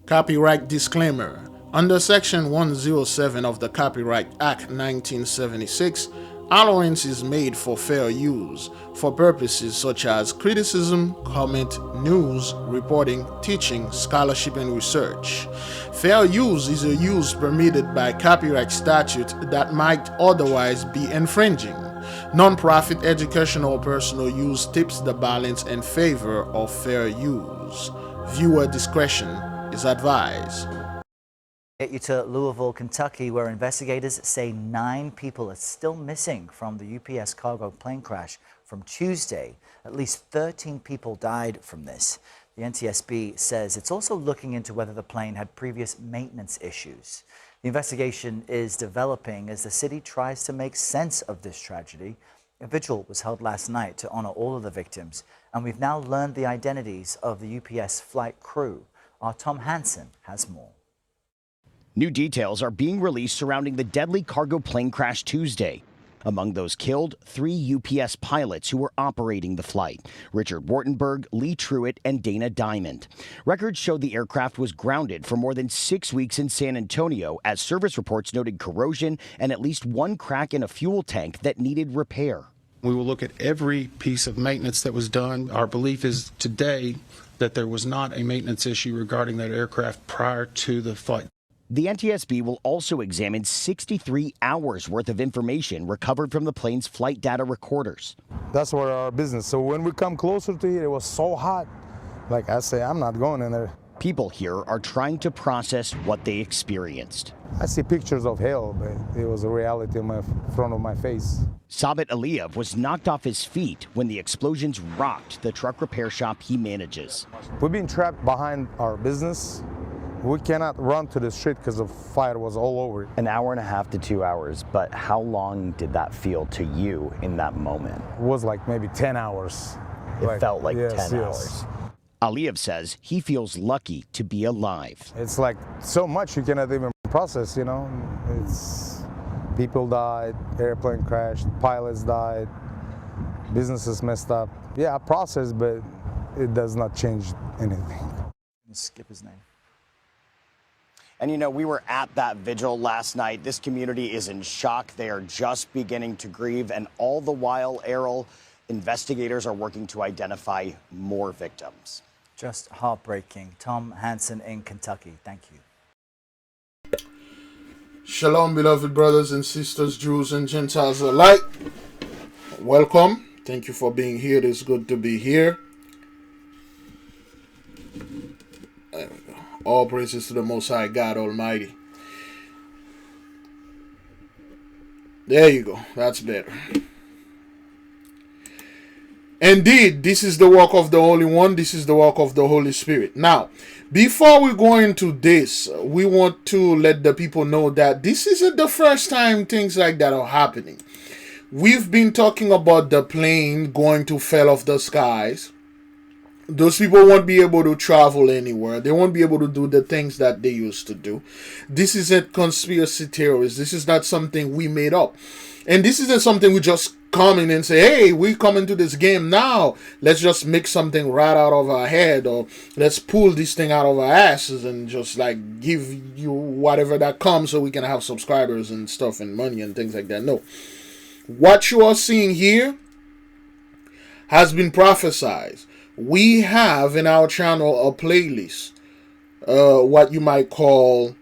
Copyright disclaimer. Under Section 107 of the Copyright Act 1976, allowance is made for fair use for purposes such as criticism, comment, news, reporting, teaching, scholarship, and research. Fair use is a use permitted by copyright statute that might otherwise be infringing. Non-profit educational or personal use tips the balance in favor of fair use. Viewer discretion is advised. Get you to Louisville, Kentucky, where investigators say 9 people are still missing from the UPS cargo plane crash from Tuesday. At least 13 people died from this. The NTSB says it's also looking into whether the plane had previous maintenance issues. The investigation is developing as the city tries to make sense of this tragedy. A vigil was held last night to honor all of the victims, and we've now learned the identities of the UPS flight crew. Our Tom Hansen has more. New details are being released surrounding the deadly cargo plane crash Tuesday. Among those killed, 3 UPS pilots who were operating the flight: Richard Wartenberg, Lee Truitt, and Dana Diamond. Records show the aircraft was grounded for more than 6 weeks in San Antonio, as service reports noted corrosion and at least one crack in a fuel tank that needed repair. We will look at every piece of maintenance that was done. Our belief is today that there was not a maintenance issue regarding that aircraft prior to the flight. The NTSB will also examine 63 hours worth of information recovered from the plane's flight data recorders. That's where our business. So when we come closer to it, it was so hot. Like I say, I'm not going in there. People here are trying to process what they experienced. I see pictures of hell, but it was a reality in front of my face. Sabit Aliyev was knocked off his feet when the explosions rocked the truck repair shop he manages. We've been trapped behind our business. We cannot run to the street because the fire was all over. An hour and a half to 2 hours, but how long did that feel to you in that moment? It was like maybe 10 hours. It felt like yes, 10 yes. hours. Aliyev says he feels lucky to be alive. It's like so much you cannot even process, you know. It's people died, airplane crashed, pilots died, businesses messed up. Yeah, I process, but it does not change anything. Skip his name. And you know, we were at that vigil last night. This community is in shock. They are just beginning to grieve. And all the while, Errol, investigators are working to identify more victims. Just heartbreaking. Tom Hansen in Kentucky. Thank you. Shalom, beloved brothers and sisters, Jews and Gentiles alike. Welcome. Thank you for being here. It's good to be here. There we go. All praises to the Most High God Almighty. There you go. That's better. Indeed, this is the work of the Holy One. This is the work of the Holy Spirit. Now, before we go into this, we want to let the people know that this isn't the first time things like that are happening. We've been talking about the plane going to fall off the skies. Those people won't be able to travel anywhere. They won't be able to do the things that they used to do. This isn't conspiracy theories. This is not something we made up. And this isn't something we just come in and say, hey, we come into this game now. Let's just make something right out of our head, or let's pull this thing out of our asses and just like give you whatever that comes so we can have subscribers and stuff and money and things like that. No. What you are seeing here has been prophesied. We have in our channel a playlist, what you might call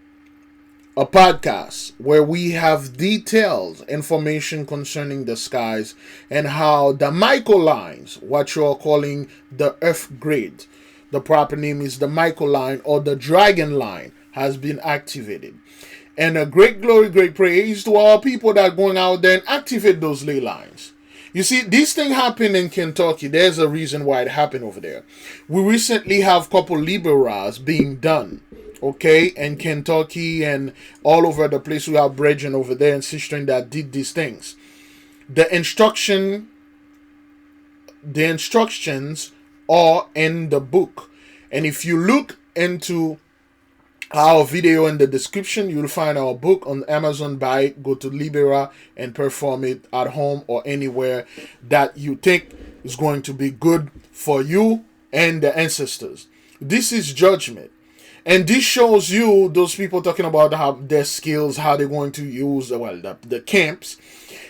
a podcast, where we have detailed information concerning the skies and how the Michael lines, what you are calling the Earth grid, the proper name is the Michael line or the Dragon line, has been activated. And a great glory, great praise to our people that are going out there and activate those ley lines. You see, this thing happened in Kentucky. There's a reason why it happened over there. We recently have a couple liberals being done, okay, in Kentucky and all over the place. We have brethren over there and sisters that did these things. The instructions are in the book. And if you look into our video in the description, you'll find our book on Amazon. Buy it, go to Libera and perform it at home or anywhere that you think is going to be good for you and the ancestors. This is judgment. And this shows you those people talking about how their skills, how they're going to use the camps,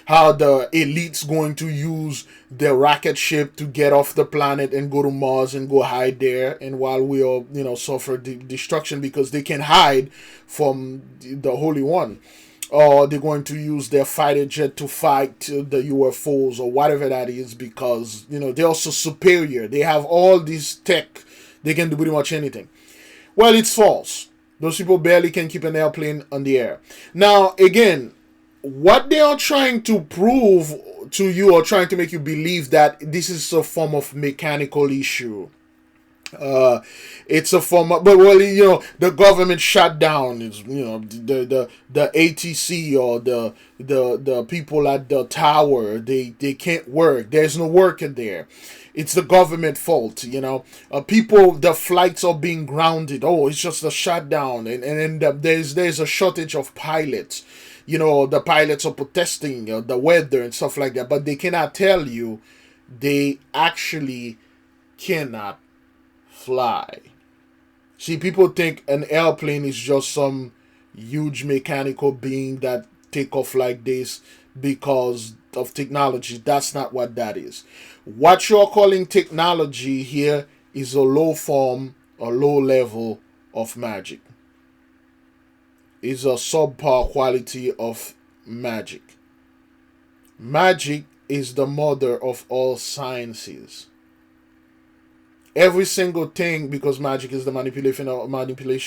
how the elites going to use the rocket ship to get off the planet and go to Mars and go hide there, and while we all suffer destruction because they can hide from the Holy One. Or they're going to use their fighter jet to fight the UFOs or whatever that is, because they're also superior. They have all this tech. They can do pretty much anything. Well, it's false. Those people barely can keep an airplane on the air. Now, again, what they are trying to prove to you, or trying to make you believe that this is a form of mechanical issue. It's a form of, but the government shut down is the ATC or the people at the tower, they can't work. There's no work in there. It's the government fault. People, the flights are being grounded. Oh, it's just a shutdown, and there's a shortage of pilots. The pilots are protesting the weather and stuff like that, but they cannot tell you they actually cannot fly. See, people think an airplane is just some huge mechanical being that take off like this because of technology. That's not what that is. What you're calling technology here is a low form, a low level of magic. It's a subpar quality of magic. Magic is the mother of all sciences. Every single thing, because magic is the manipulation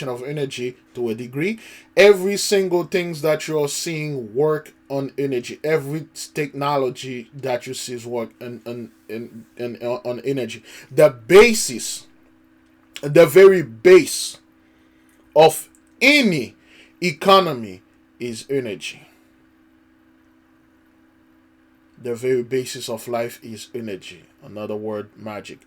of energy to a degree. Every single things that you're seeing work on energy. Every technology that you see is work on energy. The basis, the very base of any economy is energy. The very basis of life is energy. Another word, magic.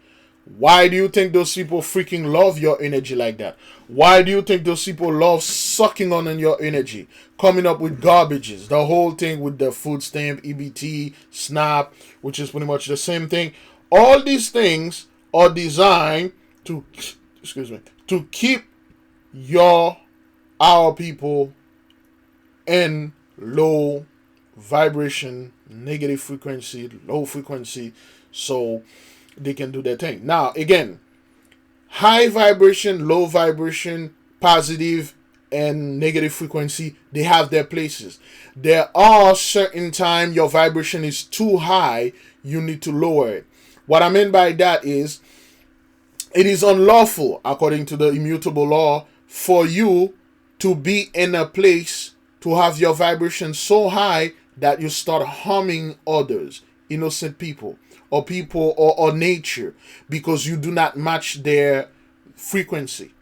Why do you think those people freaking love your energy like that? Why do you think those people love sucking on your energy? Coming up with garbages. The whole thing with the food stamp, EBT, SNAP, which is pretty much the same thing. All these things are designed to, to keep our people in low vibration, negative frequency, low frequency, so they can do their thing. Now, again, high vibration, low vibration, positive and negative frequency, they have their places. There are certain time your vibration is too high, you need to lower it. What I mean by that is, it is unlawful, according to the immutable law, for you to be in a place to have your vibration so high that you start harming others, innocent people, or people or nature, because you do not match their frequency.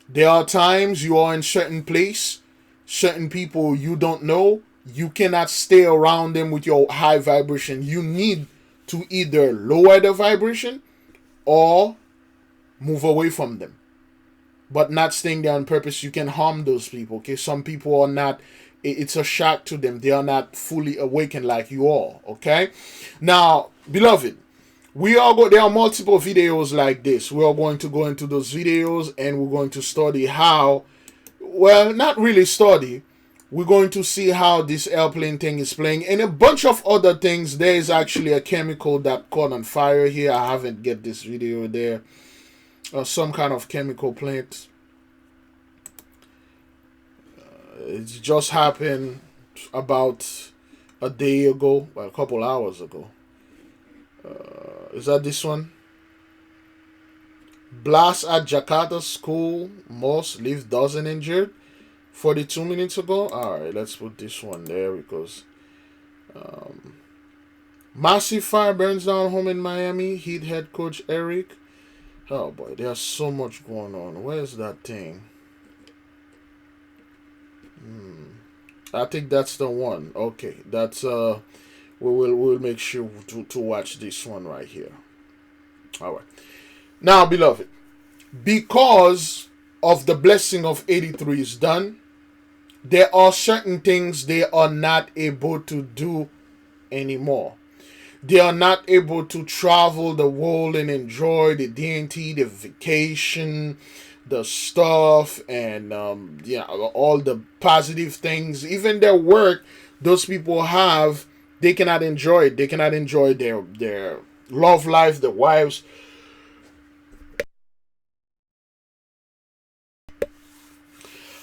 There are times you are in certain place, certain people you don't know, you cannot stay around them with your high vibration. You need to either lower the vibration or move away from them, but not staying there on purpose. You can harm those people. Okay, some people are not, it's a shock to them. They are not fully awakened like you are. Okay, now, beloved, there are multiple videos like this. We are going to go into those videos and we're going to study how, well, not really study. We're going to see how this airplane thing is playing and a bunch of other things. There is actually a chemical that caught on fire here. I haven't get this video there. Some kind of chemical plant. It just happened about a day ago, well, a couple hours ago. Is that this one? Blast at Jakarta school mosque, leave dozen injured. 42 minutes ago. Alright, let's put this one there because massive fire burns down home in Miami. Heat head coach Eric. Oh boy, there's so much going on. Where's that thing? I think that's the one. Okay, that's we'll make sure to watch this one right here. All right. Now, beloved, because of the blessing of 83 is done, there are certain things they are not able to do anymore. They are not able to travel the world and enjoy the DNT, the vacation, the stuff, and all the positive things. Even their work, those people have, they cannot enjoy it. They cannot enjoy their love life, their wives,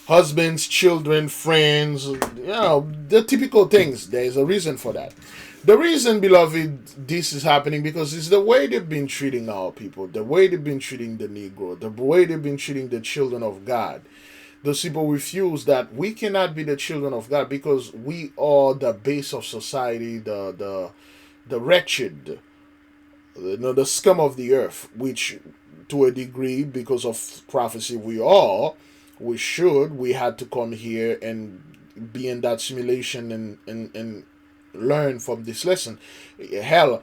husbands, children, friends, the typical things. There is a reason for that. The reason, beloved, this is happening because it's the way they've been treating our people, the way they've been treating the Negro, the way they've been treating the children of God. Those people refuse that we cannot be the children of God because we are the base of society, the wretched, the scum of the earth, which to a degree, because of prophecy, we had to come here and be in that simulation and learn from this lesson. Hell,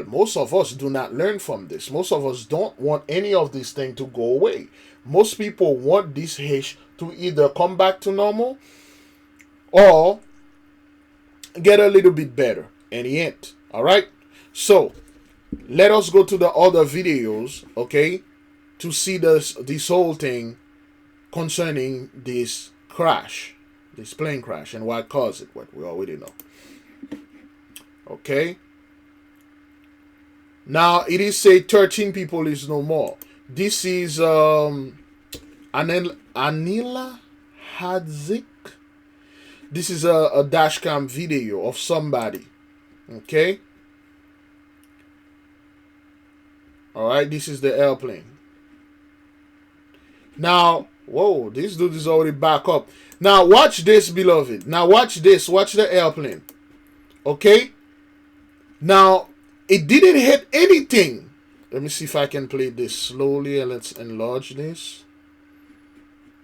most of us do not learn from this. Most of us don't want any of this thing to go away. Most people want this H to either come back to normal or get a little bit better, and he ain't. All right, so let us go to the other videos, okay, to see this whole thing concerning this crash, this plane crash, and what caused it, what we already know. Okay. Now it is say 13 people is no more. This is Anila Hadzik. This is a dashcam video of somebody. Okay. All right. This is the airplane. Now, whoa, this dude is already back up. Now watch this, beloved. Now watch this. Watch the airplane. Okay. Now, it didn't hit anything. Let me see if I can play this slowly, and let's enlarge this.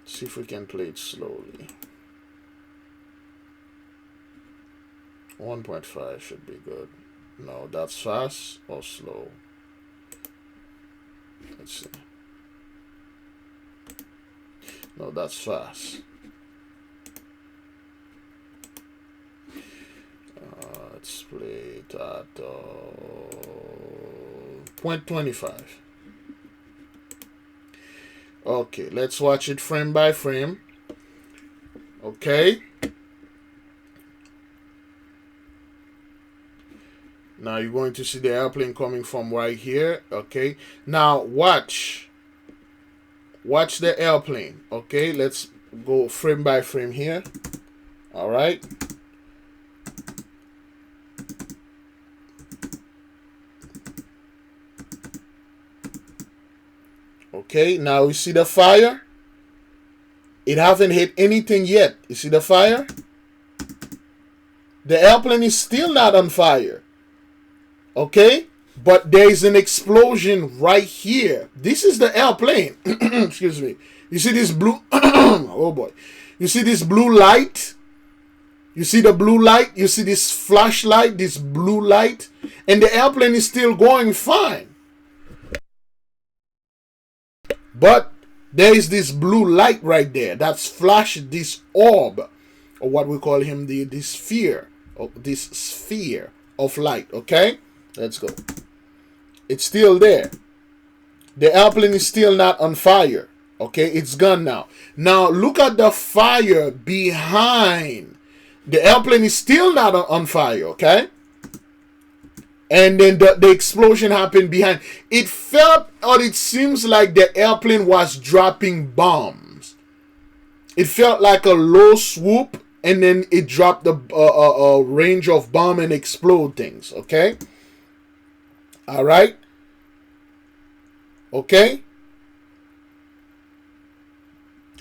See if we can play it slowly. 1.5 should be good. No, that's fast or slow. Let's see. No, that's fast. Let's play it at 0.25. Okay, let's watch it frame by frame. Okay. Now you're going to see the airplane coming from right here. Okay. Now watch the airplane. Okay, let's go frame by frame here. All right. Okay, now you see the fire. It hasn't hit anything yet. You see the fire? The airplane is still not on fire. Okay, but there is an explosion right here. This is the airplane. Excuse me. You see this blue? Oh boy. You see this blue light? You see the blue light? You see this flashlight, this blue light? And the airplane is still going fine. But there is this blue light right there that's flashed this orb, or what we call him, this sphere of light. Okay, let's go. It's still there. The airplane is still not on fire. Okay, it's gone now. Now look at the fire behind. The airplane is still not on fire. Okay. And then the explosion happened behind. It felt, or it seems like the airplane was dropping bombs. It felt like a low swoop, and then it dropped a range of bomb and explode things. Okay. All right. Okay.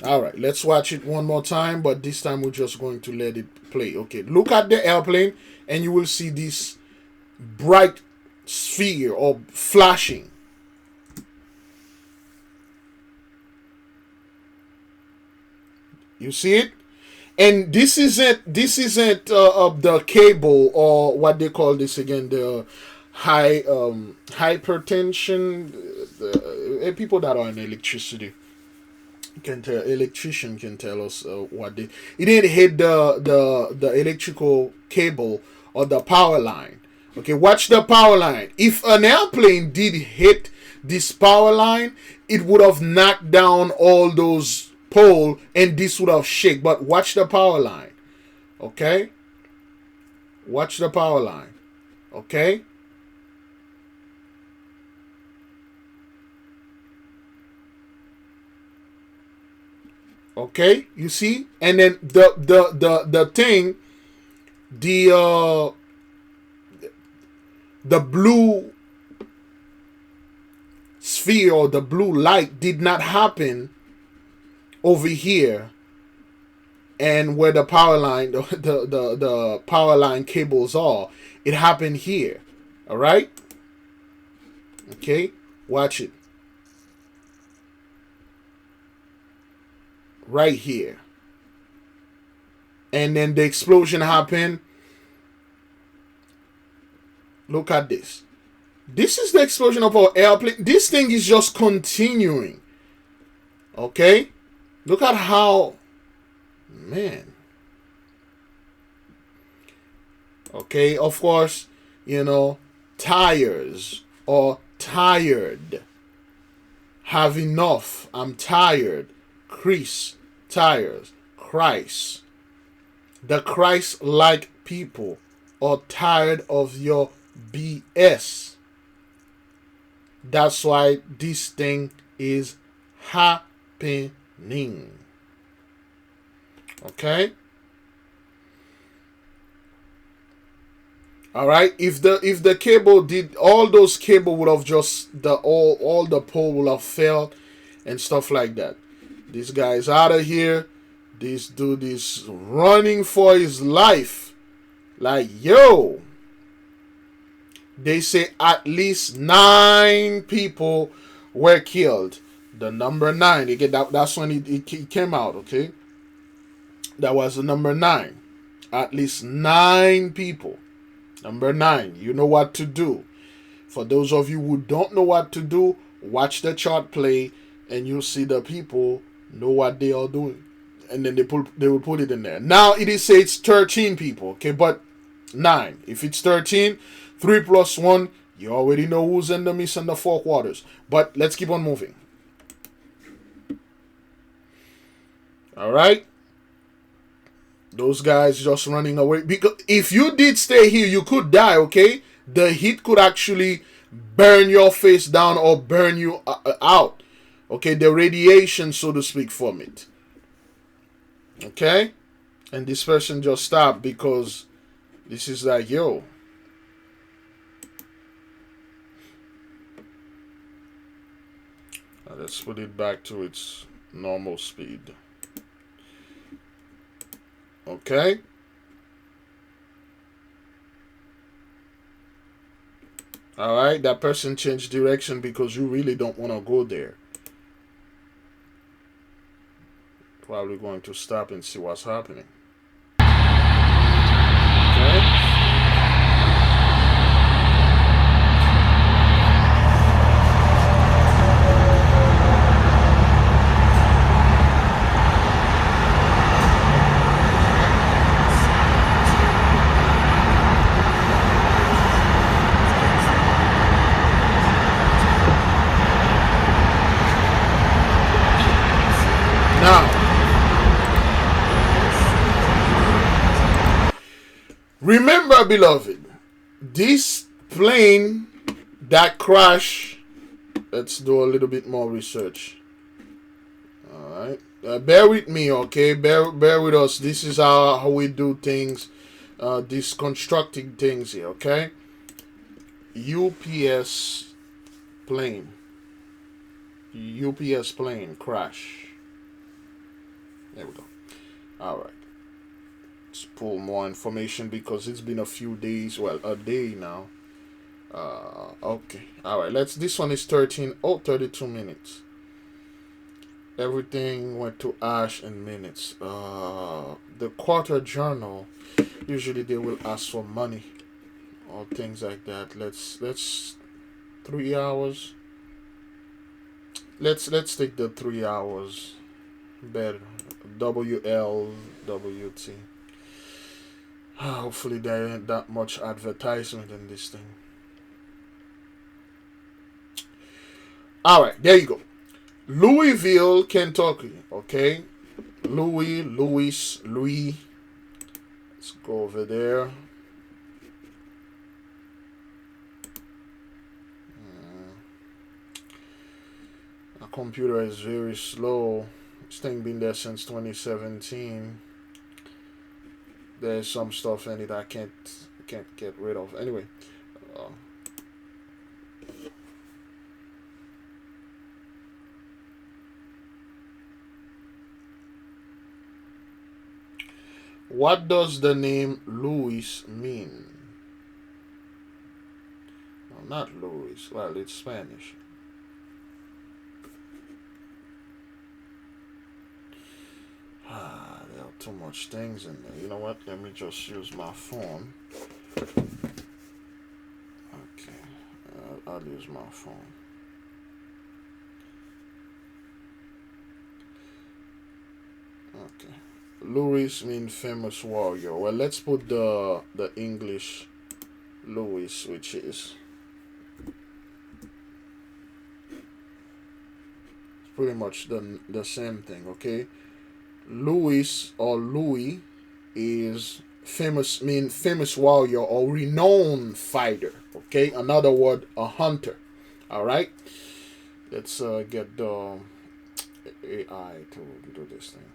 All right. Let's watch it one more time, but this time we're just going to let it play. Okay. Look at the airplane, and you will see this bright sphere or flashing. You see it? And this isn't the cable, or what they call this again, the hypertension. The people that are in electricity electrician can tell us what it didn't hit the electrical cable or the power line. Okay, watch the power line. If an airplane did hit this power line, it would have knocked down all those poles and this would have shake. But watch the power line. Okay? Watch the power line. Okay? Okay, you see? And then the thing, the blue sphere or the blue light did not happen over here and where the power line the power line cables are. It happened here. All right? Okay? Watch it. Right here. And then the explosion happened. Look at this. This is the explosion of our airplane. This thing is just continuing. Okay? Look at how, man. Okay, of course, you know, tires or tired. Have enough. I'm tired. Crease. Tires. Christ. The Christ-like people are tired of your BS. That's why this thing is happening. Okay? All right, if the cable did, all those cable would have just all the pole would have failed and stuff like that. This guy is out of here. This dude is running for his life. Like, yo. They say at least 9 people were killed. The number 9. Again, that's when it came out, okay? That was the number 9. At least 9 people. Number 9. You know what to do. For those of you who don't know what to do, watch the chart play and you'll see the people know what they are doing. And then they will put it in there. Now it is say it's 13 people, okay? But 9. If it's 13, 3 plus 1, you already know who's in the mist and the 4 quarters. But let's keep on moving. All right? Those guys just running away. Because if you did stay here, you could die, okay? The heat could actually burn your face down or burn you out. Okay? The radiation, so to speak, from it. Okay? And this person just stopped because this is like, yo. Let's put it back to its normal speed. Okay. All right. That person changed direction because you really don't want to go there. Probably going to stop and see what's happening. Okay. Remember, beloved, this plane that crashed, let's do a little bit more research. All right. Bear with me, okay? Bear with us. This is how we do things, these constructing things here, okay? UPS plane crash. There we go. All right. Pull more information because it's been a few days, well, a day now. Okay, all right, this one is 32 minutes. Everything went to ash in minutes. The quarter journal, usually they will ask for money or things like that. Let's 3 hours. Let's take the 3 hours. Better. WLWT. Hopefully there ain't that much advertisement in this thing. Alright, there you go. Louisville, Kentucky. Okay. Louis. Let's go over there. My computer is very slow. This thing been there since 2017. There's some stuff in it I can't get rid of. Anyway, what does the name Louis mean? No, not Louis. Well, it's Spanish. There are too much things in there. You know what? Let me just use my phone. Okay, I'll use my phone. Okay. Louis means famous warrior. Well, let's put the English Louis, which is pretty much the same thing. Okay. Louis or Louis is famous, mean famous warrior or renowned fighter. Okay, another word, a hunter. All right, let's get the AI to do this thing.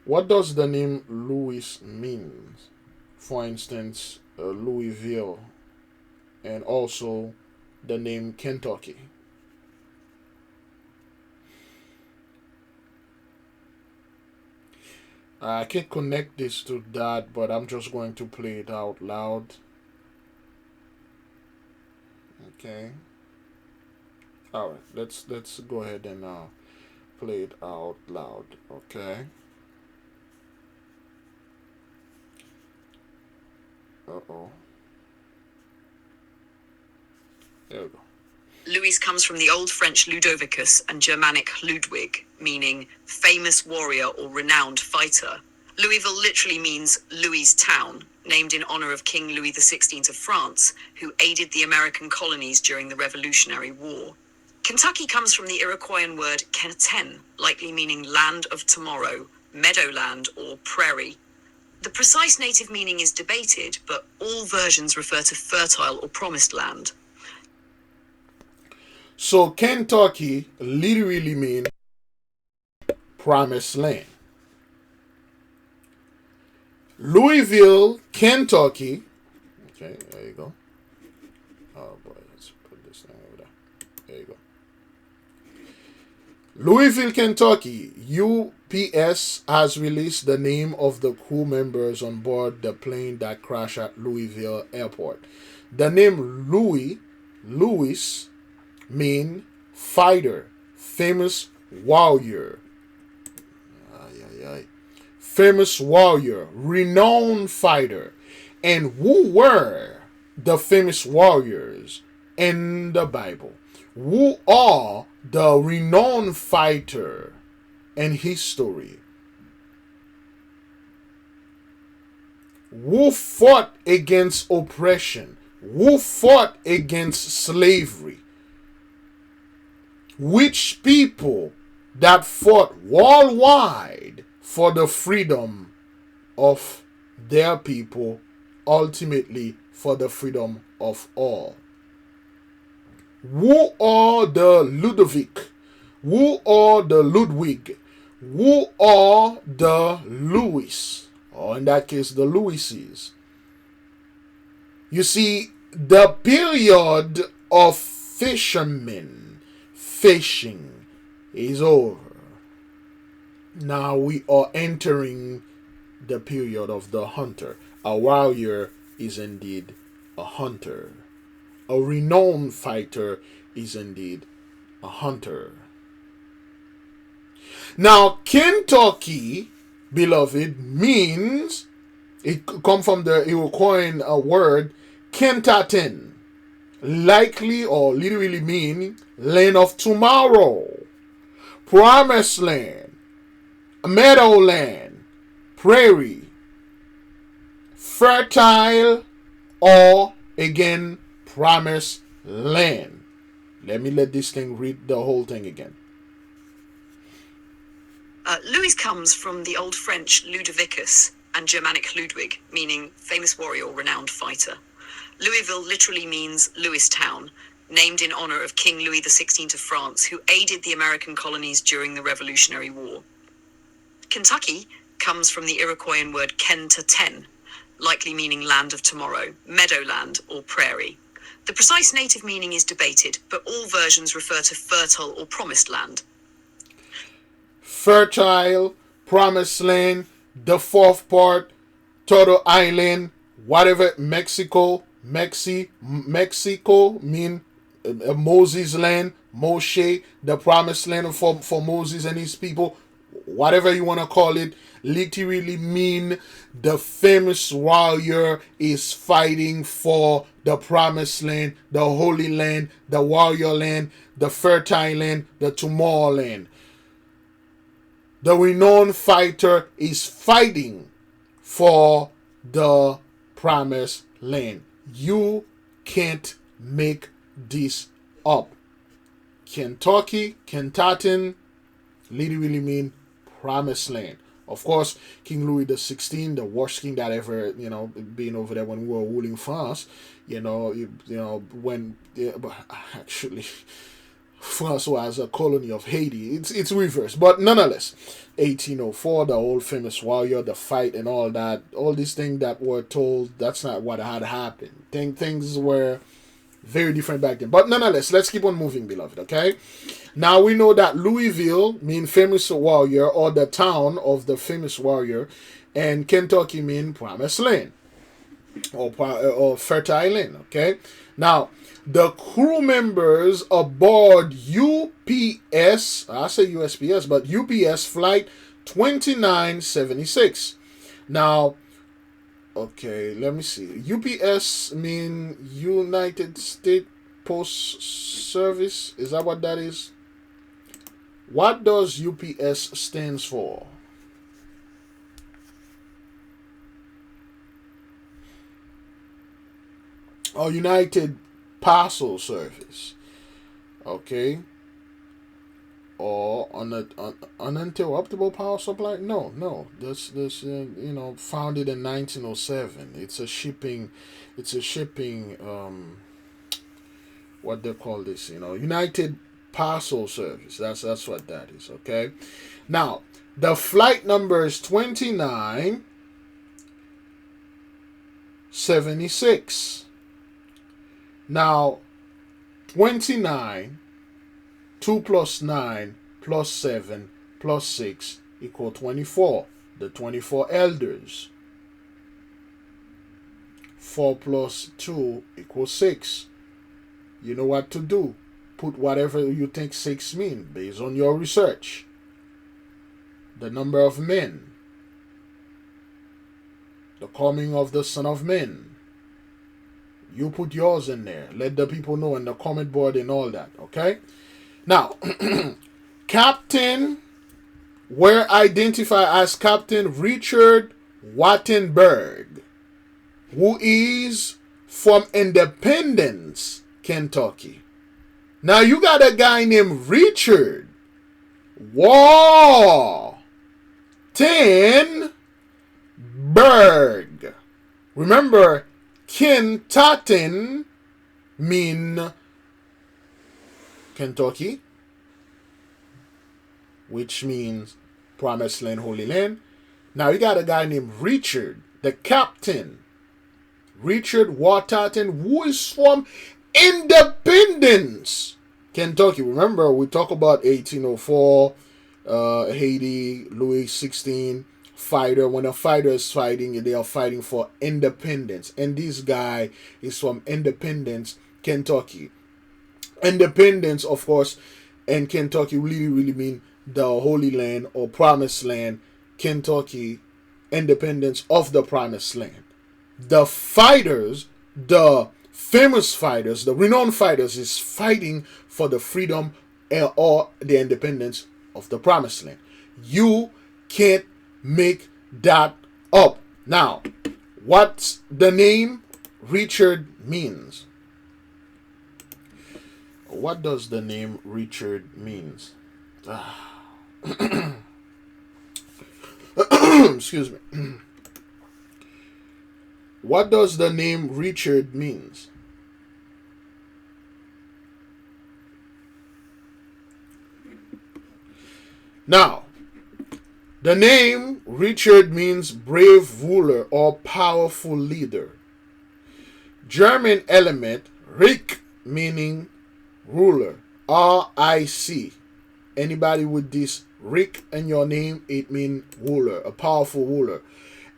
What does the name Louis mean? For instance, Louisville, and also the name Kentucky. I can't connect this to that, but I'm just going to play it out loud. Okay. All right. Let's go ahead and play it out loud. Okay. Uh-oh. There we go. Louis comes from the Old French Ludovicus and Germanic Ludwig, meaning famous warrior or renowned fighter. Louisville literally means Louis' town, named in honor of King Louis XVI of France, who aided the American colonies during the Revolutionary War. Kentucky comes from the Iroquoian word Keneten, likely meaning land of tomorrow, meadowland, or prairie. The precise native meaning is debated, but all versions refer to fertile or promised land. So Kentucky literally means promised land. Louisville, Kentucky. Okay, there you go. Oh boy, let's put this thing over there. There you go. Louisville, Kentucky. UPS has released the name of the crew members on board the plane that crashed at Louisville Airport. The name Louis mean fighter, famous warrior. Famous warrior, renowned fighter. And who were the famous warriors in the Bible? Who are the renowned fighter in history? Who fought against oppression? Who fought against slavery? Which people that fought worldwide for the freedom of their people, ultimately for the freedom of all? Who are the Ludovic? Who are the Ludwig? Who are the Louis? Or in that case, the Louises. You see, the period of fishermen fishing is over. Now we are entering the period of the hunter. A warrior is indeed a hunter. A renowned fighter is indeed a hunter. Now, Kentucky, beloved, means, it comes from the Iroquoian word Kentaten, likely or literally mean land of tomorrow, promised land, meadowland, prairie, fertile, or again, promised land. Let this thing read the whole thing again. Louis comes from the Old French Ludovicus and Germanic Ludwig, meaning famous warrior or renowned fighter. Louisville literally means Louis Town, named in honor of King Louis XVI of France, who aided the American colonies during the Revolutionary War. Kentucky comes from the Iroquoian word Ken-ta-ten, likely meaning land of tomorrow, meadowland, or prairie. The precise native meaning is debated, but all versions refer to fertile or promised land. Fertile, promised land, the fourth part, Turtle Island, whatever, Mexico mean Moses' land, Moshe, the promised land for Moses and his people, whatever you want to call it, literally mean the famous warrior is fighting for the promised land, the holy land, the warrior land, the fertile land, the tomorrow land. The renowned fighter is fighting for the promised land. You can't make this up. Kentucky, Kentucky, literally mean promised land. Of course, King Louis XVI, the worst king that ever, being over there when we were ruling France, when actually France was a colony of Haiti. It's reverse, but nonetheless, 1804, the old famous warrior, the fight and all that, all these things that were told, that's not what had happened. Things were very different back then. But nonetheless, let's keep on moving, beloved, okay? Now we know that Louisville mean famous warrior, or the town of the famous warrior, and Kentucky mean promised land, or fertile land, okay? Now, the crew members aboard UPS, I say USPS, but UPS flight 2976. Now, okay, let me see. UPS mean United States Post Service. Is that what that is? What does UPS stands for? Oh, United Parcel Service. Okay. Or uninterruptible power supply? No. This founded in 1907. It's a shipping what they call this, United Parcel Service. That's what that is, okay? Now, the flight number is 2976. Now, 29, 2 plus 9 plus 7 plus 6 equal 24. The 24 elders. 4 plus 2 equals 6. You know what to do. Put whatever you think 6 mean based on your research. The number of men. The coming of the Son of Man. You put yours in there. Let the people know in the comment board and all that. Okay? Now, Captain, were identified as Captain Richard Wattenberg, who is from Independence, Kentucky. Now, you got a guy named Richard Wattenberg. Remember, Kentucky mean Kentucky, which means promised land, holy land. Now you got a guy named Richard, the captain, Richard Watterton, who is from Independence, Kentucky. Remember, we talk about 1804, Haiti, Louis XVI. Fighter. When a fighter is fighting, they are fighting for independence, and this guy is from Independence, Kentucky. Independence, of course, and Kentucky really mean the Holy Land or Promised Land. Kentucky, independence of the Promised Land. The fighters, the famous fighters, the renowned fighters, is fighting for the freedom or the independence of the Promised Land. You can't make that up. Now, what the name Richard means. What does the name Richard means? Excuse me. What does the name Richard means? Now, the name Richard means brave ruler or powerful leader. German element Rick meaning ruler. R-I-C. Anybody with this Rick in your name, it means ruler, a powerful ruler.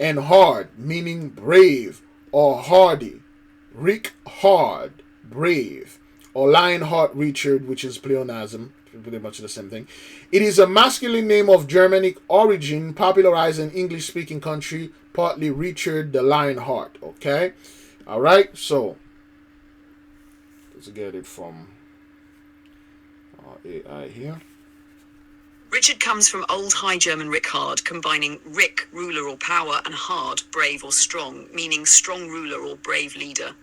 And hard meaning brave or hardy. Rick hard, brave. Or Lionheart Richard, which is pleonasm, pretty much the same thing. It is a masculine name of Germanic origin, popularized in English-speaking country, partly Richard the Lionheart. Okay, all right. So let's get it from AI here. Richard comes from Old High German Rickhard, combining Rick, ruler or power, and hard, brave or strong, meaning strong ruler or brave leader.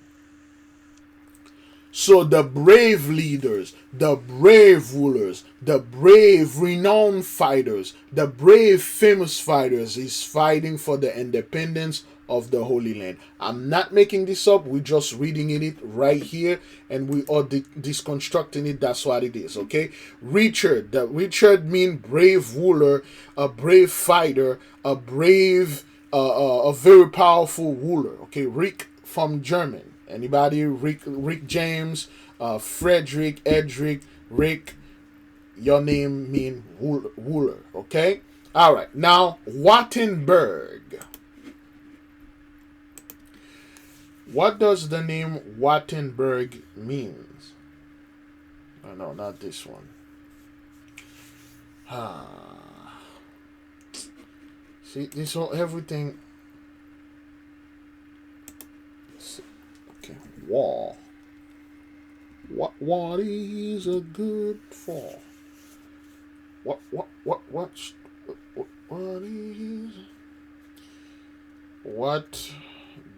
So the brave leaders, the brave rulers, the brave renowned fighters, the brave famous fighters is fighting for the independence of the Holy Land. I'm not making this up. We're just reading it right here, and we are deconstructing it. That's what it is. Okay, Richard. The Richard mean brave ruler, a brave fighter, a brave, a very powerful ruler. Okay, Rick from German. Anybody? Rick James, Frederick, Edric, Rick. Your name mean ruler. Okay. All right. Now Wattenberg. What does the name Wattenberg means? Oh, no, not this one. See, this whole everything. Okay, war. What is a good for? What is what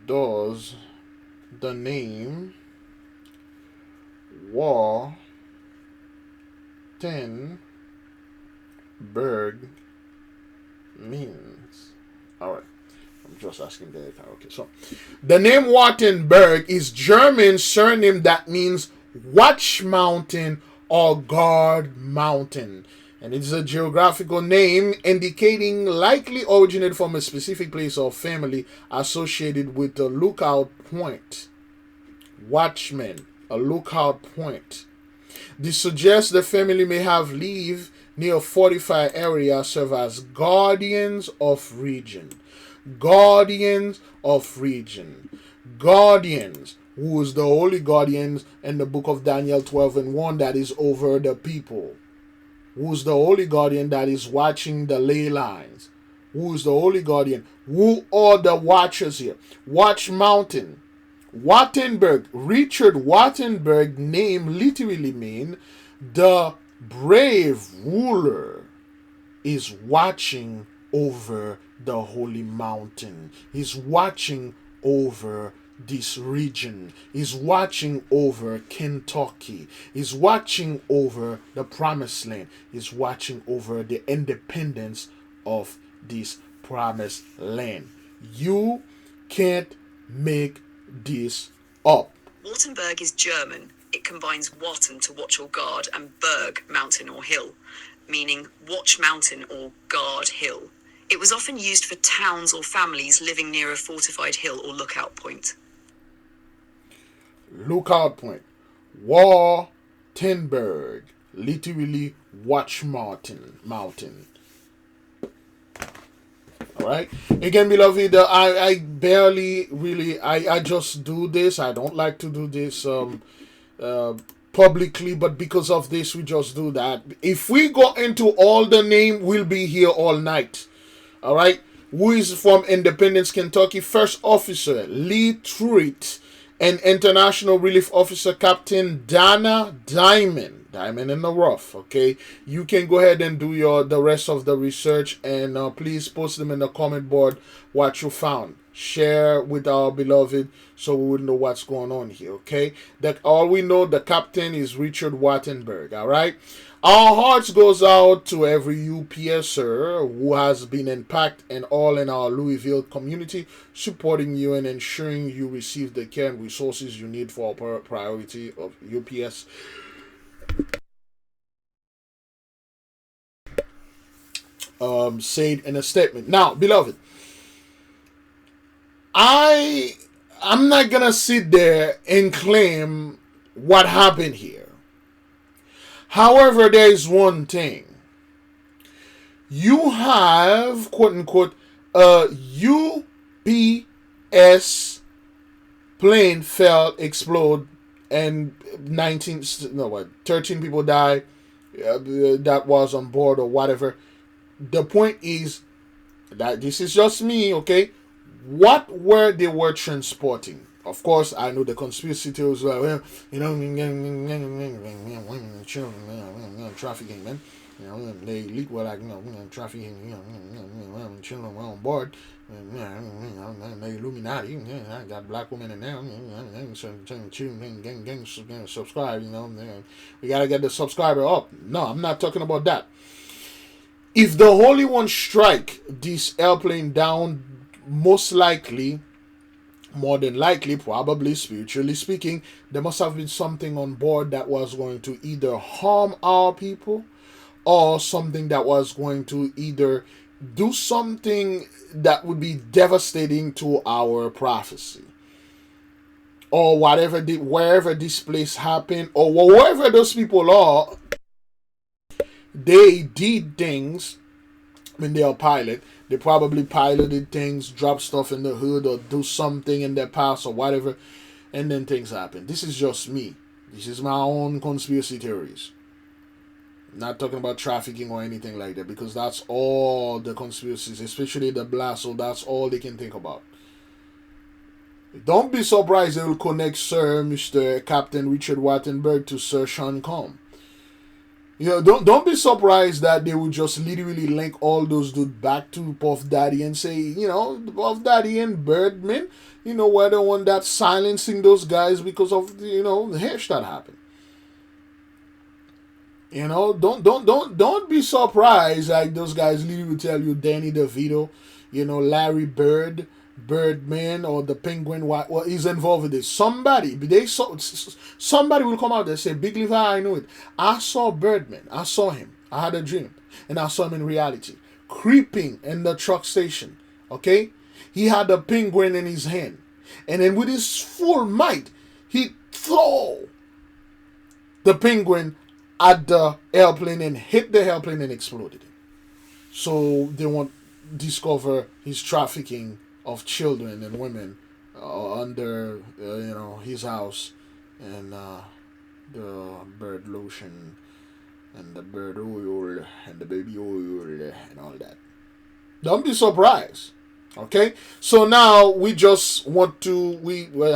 does the name Wartenberg means? All right, I'm just asking that. Okay, so the name Wartenberg is German surname that means watch mountain or guard mountain, and it's a geographical name indicating likely originated from a specific place or family associated with a lookout point. Watchman, a lookout point. This suggests the family may have lived near a fortified area, serve as guardians of region. Guardians of region. Guardians, who is the holy guardians in the book of Daniel 12:1 that is over the people. Who's the holy guardian that is watching the ley lines? Who's the holy guardian? Who are the watchers here? Watch mountain. Wattenberg, Richard Wattenberg name literally mean the brave ruler is watching over the holy mountain. He's watching over this region. He's watching over Kentucky. He's watching over the promised land. He's watching over the independence of this promised land. You can't make this up. Wartenberg is German. It combines Watten to watch or guard and Berg, mountain or hill, meaning watch mountain or guard hill. It was often used for towns or families living near a fortified hill or lookout point. Lookout point. Wartenberg, literally watch mountain. All right. Again, beloved, I barely really, I just do this. I don't like to do this publicly, but because of this, we just do that. If we go into all the name, we'll be here all night. All right. Who is from Independence, Kentucky? First Officer Lee Truitt and International Relief Officer Captain Dana Diamond. Diamond in the rough. Okay, you can go ahead and do the rest of the research, and please post them in the comment board what you found. Share with our beloved so we would know what's going on here. Okay, that all we know, the captain is Richard Wattenberg. All right. Our hearts goes out to every UPSer who has been impacted, and all in our Louisville community, supporting you and ensuring you receive the care and resources you need for our priority of UPS. Said in a statement. Now, beloved, I'm not gonna sit there and claim what happened here. However, there is one thing. You have, quote unquote, a UPS plane fell, explode, and 13 people died that was on board or whatever. The point is that this is just me, okay? What were they were transporting? Of course, I know the conspiracy theories, well, you know, women, children, trafficking, man. You know, they elite were like, you know, trafficking, children were on board. The Illuminati, I got black women in there, gang, subscribe, you know, we gotta get the subscriber up. No, I'm not talking about that. If the Holy One strike this airplane down, most likely, more than likely, probably spiritually speaking, there must have been something on board that was going to either harm our people or something that was going to either do something that would be devastating to our prophecy, or wherever this place happened, or wherever those people are. They did things when they are pilot. They probably piloted things, drop stuff in the hood, or do something in their past or whatever, and then things happen. This is just me. This is my own conspiracy theories. I'm not talking about trafficking or anything like that, because that's all the conspiracies, especially the blast, so that's all they can think about. Don't be surprised they will connect Sir Mr. Captain Richard Wattenberg to Sir Sean Combs. You know, don't be surprised that they would just literally link all those dudes back to Puff Daddy and say, you know, Puff Daddy and Birdman, you know, were the one that's silencing those guys because of, you know, the hash that happened. You know, don't be surprised like those guys literally tell you Danny DeVito, you know, Larry Bird, Birdman, or the Penguin, what is involved with this. Somebody will come out and say, Big Levi, I know it. I saw Birdman. I saw him. I had a dream. And I saw him in reality. Creeping in the truck station. Okay? He had a penguin in his hand. And then with his full might, he threw the penguin at the airplane and hit the airplane and exploded it. So they won't discover his trafficking of children and women under you know, his house, and the bird lotion and the bird oil and the baby oil and all that. Don't be surprised. Okay, so now we just want to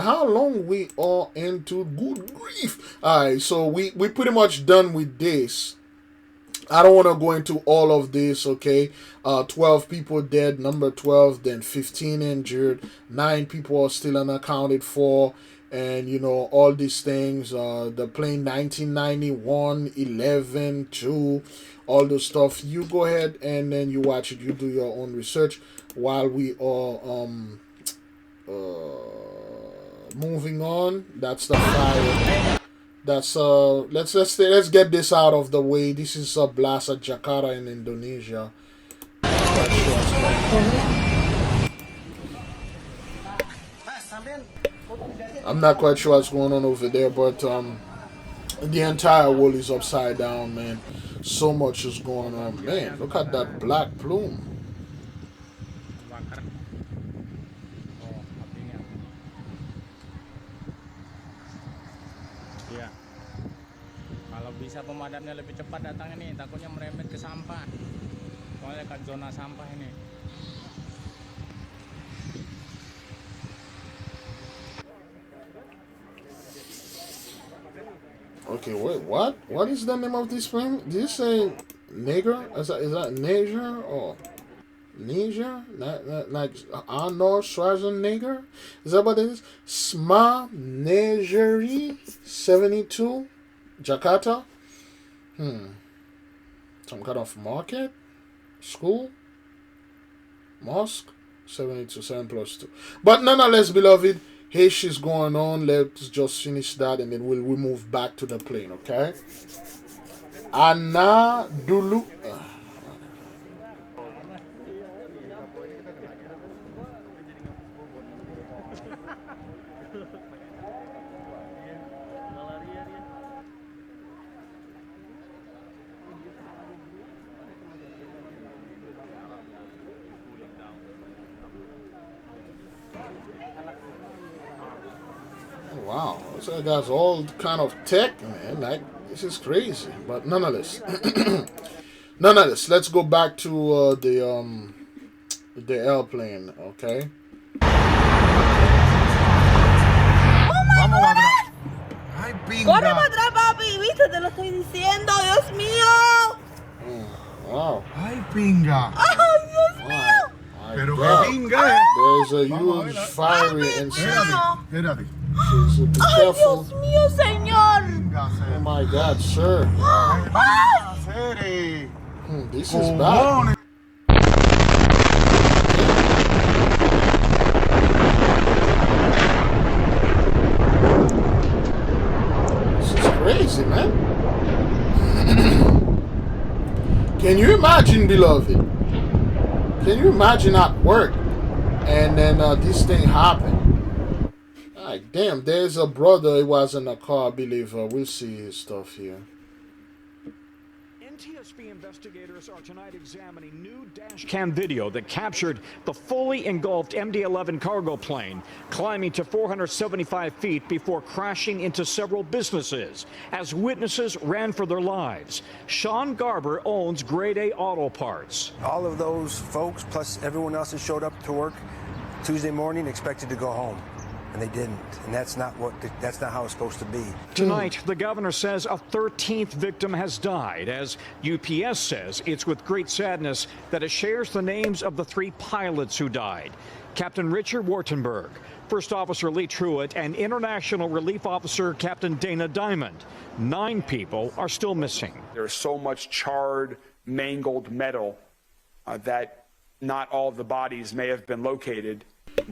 how long we are into? Good grief. Alright, so we pretty much done with this. I don't want to go into all of this, okay? 12 people dead, number 12, then 15 injured, 9 people are still unaccounted for, and, you know, all these things, the plane 1991, 11, 2, all the stuff. You go ahead and then you watch it, you do your own research while we are moving on. That's the fire. That's let's get this out of the way. This is a blast at Jakarta in Indonesia. I'm not quite sure what's going on over there, but the entire world is upside down, man. So much is going on, man. Look at that black plume. Bisa pemadamnya lebih cepat datang ini, takutnya merembet ke sampah. Soalnya kan zona sampah ini. Okay, wait, what? What is the name of this film? Did you say nigger? Is that Niger or Niger? Like Arnold Schwarzenegger? Is that what it is? Sma Nigeri 72 Jakarta? Some kind of market? School? Mosque? 72, 7 plus 2. But nonetheless, beloved, hey, she's going on. Let's just finish that and then we'll move back to the plane, okay? Anna Dulu. Wow, this guy got all kind of tech, man. Like, this is crazy. But nonetheless, nonetheless, let's go back to the airplane, okay? Corre para atrás, papi, viste, te lo estoy diciendo, Dios mío. Wow. Ay, pinga. Ay, Dios mío. Pero qué pinga. There's a huge fiery incident. Espérate. So be Ay, careful. Dios mío, señor. Oh my God, sir. Ay. This is bad. This is crazy, man. Can you imagine, beloved? Can you imagine at work and then this thing happened? Like, damn, there's a brother, he was in a car, I believe. We'll see his stuff here. NTSB investigators are tonight examining new dash cam video that captured the fully engulfed MD-11 cargo plane climbing to 475 feet before crashing into several businesses as witnesses ran for their lives. Sean Garber owns Grade A Auto Parts. All of those folks, plus everyone else that showed up to work Tuesday morning, expected to go home. And they didn't, and that's not how it's supposed to be. Tonight, the governor says a 13th victim has died, as UPS says it's with great sadness that it shares the names of the 3 pilots who died. Captain Richard Wartenberg, First Officer Lee Truitt, and International Relief Officer Captain Dana Diamond. 9 people are still missing. There's so much charred, mangled metal that not all of the bodies may have been located.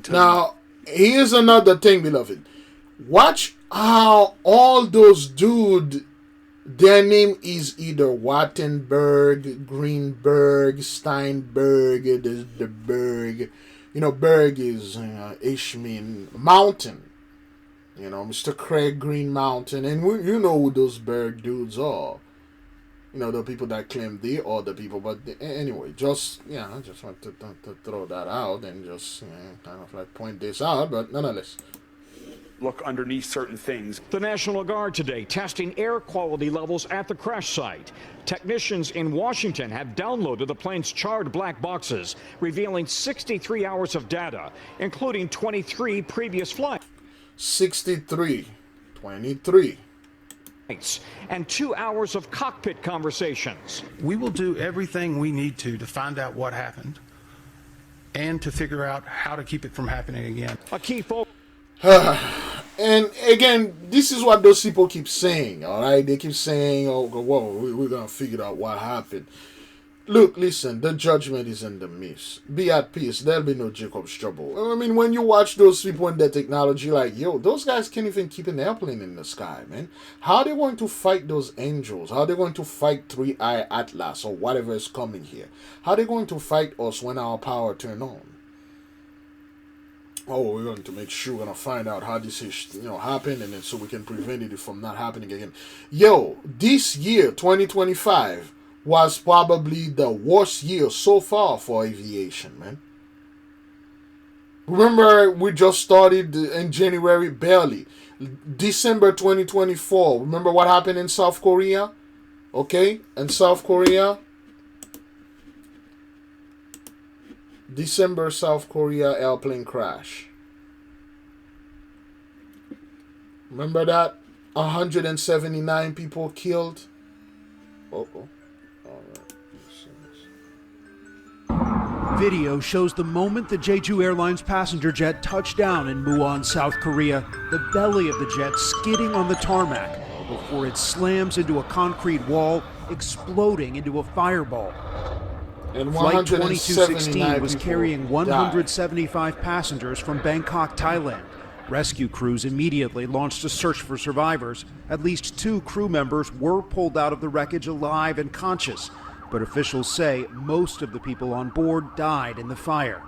Now, here's another thing, beloved. Watch how all those dudes, their name is either Wattenberg, Greenberg, Steinberg, the Berg. You know, Berg is Ishmin Mountain. You know, Mr. Craig Green Mountain. And you know who those Berg dudes are. You know, the people that claim they are the people. But anyway, just, yeah, I just want to throw that out and just kind of like point this out. But nonetheless, look underneath certain things. The National Guard today testing air quality levels at the crash site. Technicians in Washington have downloaded the plane's charred black boxes, revealing 63 hours of data, including 23 previous flights. 23. And 2 hours of cockpit conversations. We will do everything we need to find out what happened and to figure out how to keep it from happening again. A key focus. And again, this is what those people keep saying, all right? They keep saying, oh, whoa, we're going to figure out what happened. Look, listen, the judgment is in the midst. Be at peace. There'll be no Jacob's trouble. I mean, when you watch those people in their technology, like, yo, those guys can't even keep an airplane in the sky, man. How are they going to fight those angels? How are they going to fight 3-Eye Atlas or whatever is coming here? How are they going to fight us when our power turn on? Oh, we're going to make sure, we're going to find out how this is, happened, and then so we can prevent it from not happening again. Yo, this year, 2025, was probably the worst year so far for aviation, man. Remember, we just started in January, barely. December 2024, remember what happened in South Korea? Okay, in South Korea. December, South Korea airplane crash. Remember that? 179 people killed. Video shows the moment the Jeju Airlines passenger jet touched down in Muon, South Korea, the belly of the jet skidding on the tarmac before it slams into a concrete wall, exploding into a fireball. And Flight 2216 was carrying 175 died. passengers from Bangkok, Thailand. Rescue crews immediately launched a search for survivors. At least 2 crew members were pulled out of the wreckage alive and conscious, but officials say most of the people on board died in the fire.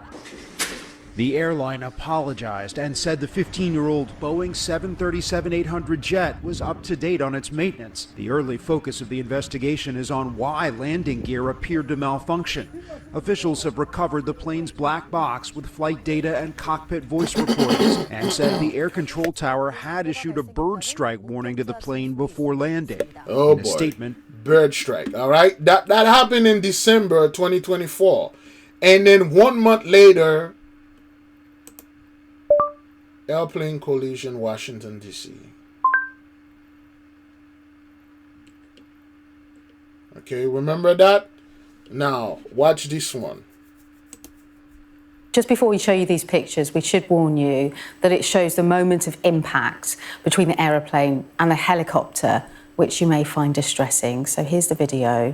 The airline apologized and said the 15-year-old Boeing 737-800 jet was up to date on its maintenance. The early focus of the investigation is on why landing gear appeared to malfunction. Officials have recovered the plane's black box with flight data and cockpit voice recordings and said the air control tower had issued a bird strike warning to the plane before landing. Oh in a boy. Statement, bird strike, all right? That happened in December 2024. And then 1 month later, airplane collision, Washington, D.C. Okay, remember that? Now, watch this one. Just before we show you these pictures, we should warn you that it shows the moment of impact between the aeroplane and the helicopter, which you may find distressing. So here's the video.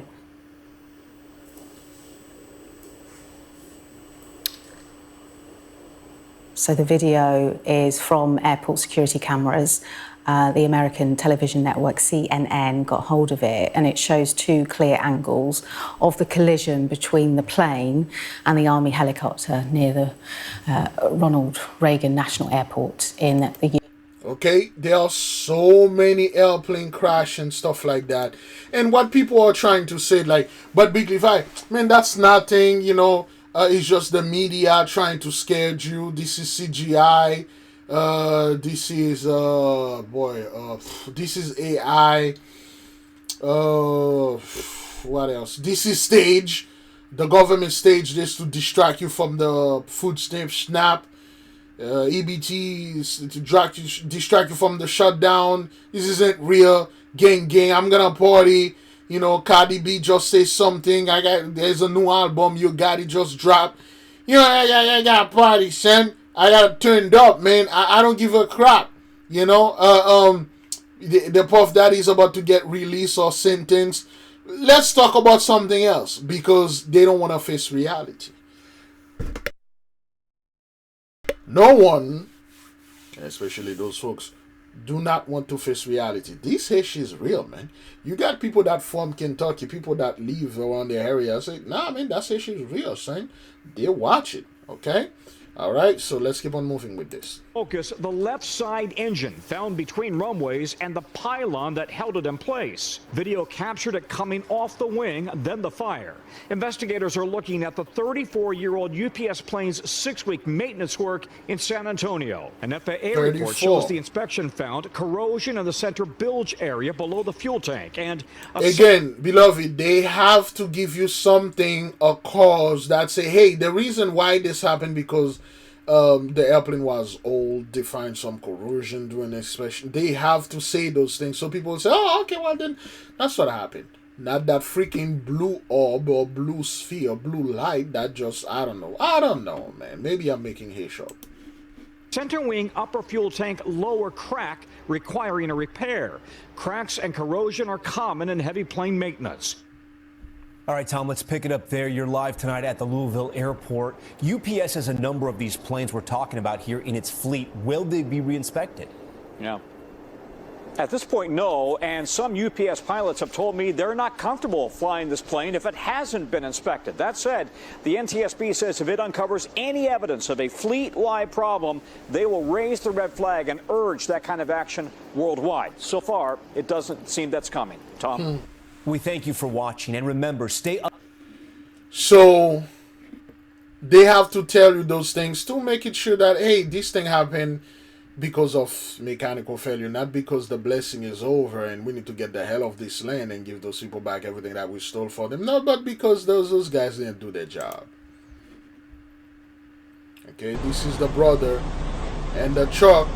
So the video is from airport security cameras. The American television network CNN got hold of it, and it shows 2 clear angles of the collision between the plane and the Army helicopter near the Ronald Reagan National Airport in the Okay, there are so many airplane crash and stuff like that. And what people are trying to say, like, but Big Levi, man, that's nothing, you know. It's just the media trying to scare you. This is CGI. This is this is AI. What else? This is stage. The government staged this to distract you from the food stamp snap. EBT is to distract you from the shutdown. This isn't real. Gang, I'm gonna party. You know, Cardi B just say something. There's a new album. You got it just dropped. You know, I got a party, son. I got turned up, man. I don't give a crap. You know, the Puff Daddy is about to get released or sentenced. Let's talk about something else because they don't want to face reality. No one, especially those folks, do not want to face reality. This hash is real, man. You got people that from Kentucky, people that live around the area say, nah, man, that hash is real, son. They watch it, okay? All right, so let's keep on moving with this. Focus, the left side engine found between runways and the pylon that held it in place. Video captured it coming off the wing, then the fire. Investigators are looking at the 34-year-old UPS plane's 6-week maintenance work in San Antonio. An FAA report shows the inspection found corrosion in the center bilge area below the fuel tank. And again, beloved, they have to give you something, a cause that say, hey, the reason why this happened because the airplane was old, they find some corrosion during the inspection. They have to say those things so people will say, oh, okay, well then that's what happened. Not that freaking blue orb or blue sphere, blue light that just, I don't know, man. Maybe I'm making hash up. Center wing upper fuel tank lower crack requiring a repair. Cracks and corrosion are common in heavy plane maintenance. All right, Tom, let's pick it up there. You're live tonight at the Louisville airport. UPS has a number of these planes we're talking about here in its fleet. Will they be re-inspected? Yeah. At this point, no. And some UPS pilots have told me they're not comfortable flying this plane if it hasn't been inspected. That said, the NTSB says if it uncovers any evidence of a fleet-wide problem, they will raise the red flag and urge that kind of action worldwide. So far, it doesn't seem that's coming. Tom? We thank you for watching, and remember, stay up. So they have to tell you those things to make it sure that, hey, this thing happened because of mechanical failure, not because the blessing is over and we need to get the hell off this land and give those people back everything that we stole for them. No, but because those guys didn't do their job. Okay, this is the brother and the truck.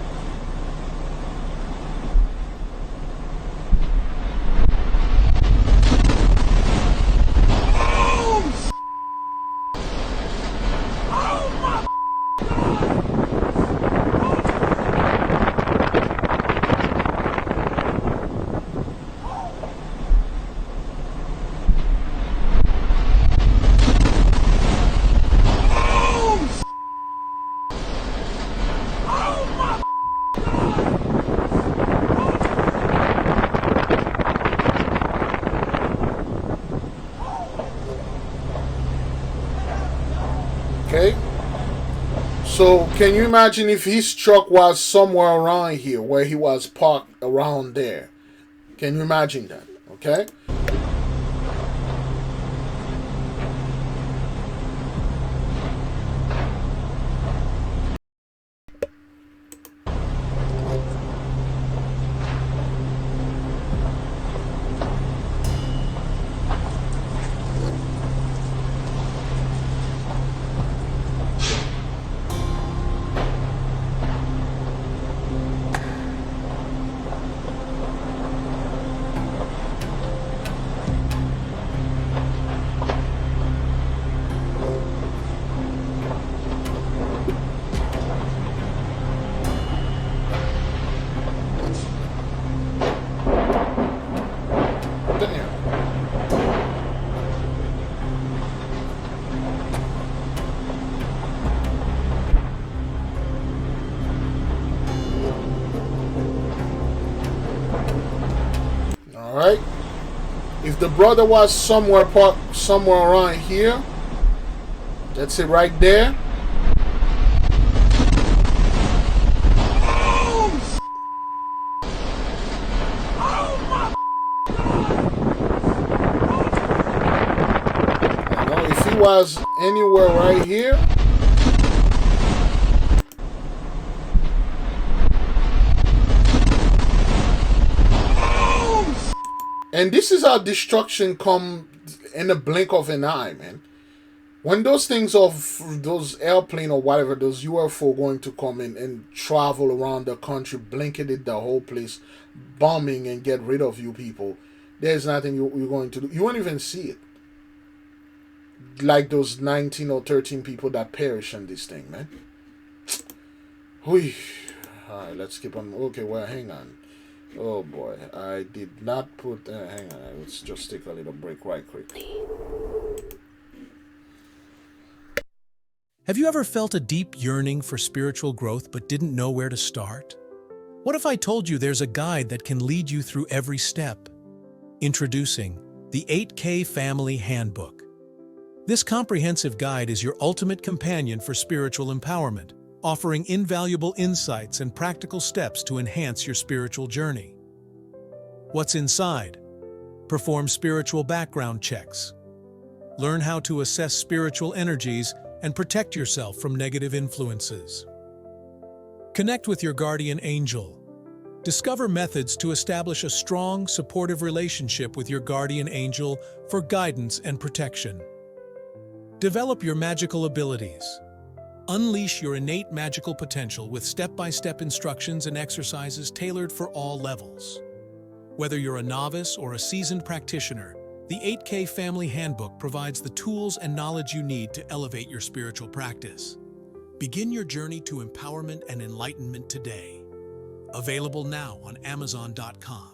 Okay. So can you imagine if his truck was somewhere around here where he was parked around there? Can you imagine that? Okay. Alright. If the brother was somewhere around here, that's it right there. If he was anywhere right here, and this is how destruction come in the blink of an eye, man. When those things of those airplane or whatever, those UFO going to come in and travel around the country, blanketed the whole place, bombing and get rid of you people, there's nothing you're going to do. You won't even see it. Like those 19 or 13 people that perish in this thing, man. Whew. Alright, let's keep on. Okay, well, hang on. Oh boy, I did not put. Hang on, let's just take a little break right quickly. Have you ever felt a deep yearning for spiritual growth but didn't know where to start? What if I told you there's a guide that can lead you through every step? Introducing the 8K Family Handbook. This comprehensive guide is your ultimate companion for spiritual empowerment, offering invaluable insights and practical steps to enhance your spiritual journey. What's inside? Perform spiritual background checks. Learn how to assess spiritual energies and protect yourself from negative influences. Connect with your guardian angel. Discover methods to establish a strong, supportive relationship with your guardian angel for guidance and protection. Develop your magical abilities. Unleash your innate magical potential with step-by-step instructions and exercises tailored for all levels. Whether you're a novice or a seasoned practitioner, the 8K Family Handbook provides the tools and knowledge you need to elevate your spiritual practice. Begin your journey to empowerment and enlightenment today. Available now on Amazon.com.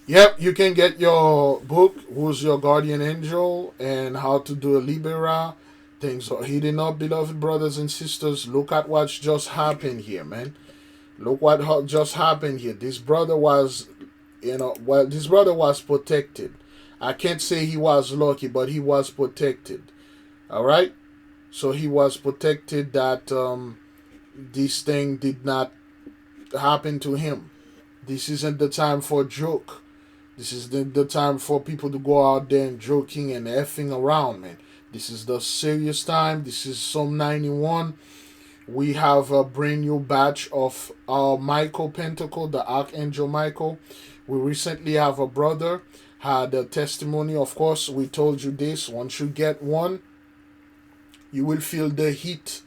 Yep, you can get your book, Who's Your Guardian Angel, and How to Do a Libera. Things are heating up, beloved brothers and sisters. Look at what's just happened here, man. Look what just happened here. This brother was, this brother was protected. I can't say he was lucky, but he was protected. All right? So he was protected that this thing did not happen to him. This isn't the time for a joke. This is the time for people to go out there and joking and effing around, man. This is the serious time. This is Psalm 91. We have a brand new batch of Michael Pentacle, the Archangel Michael. We recently have a brother had a testimony. Of course, we told you this. Once you get one, you will feel the heat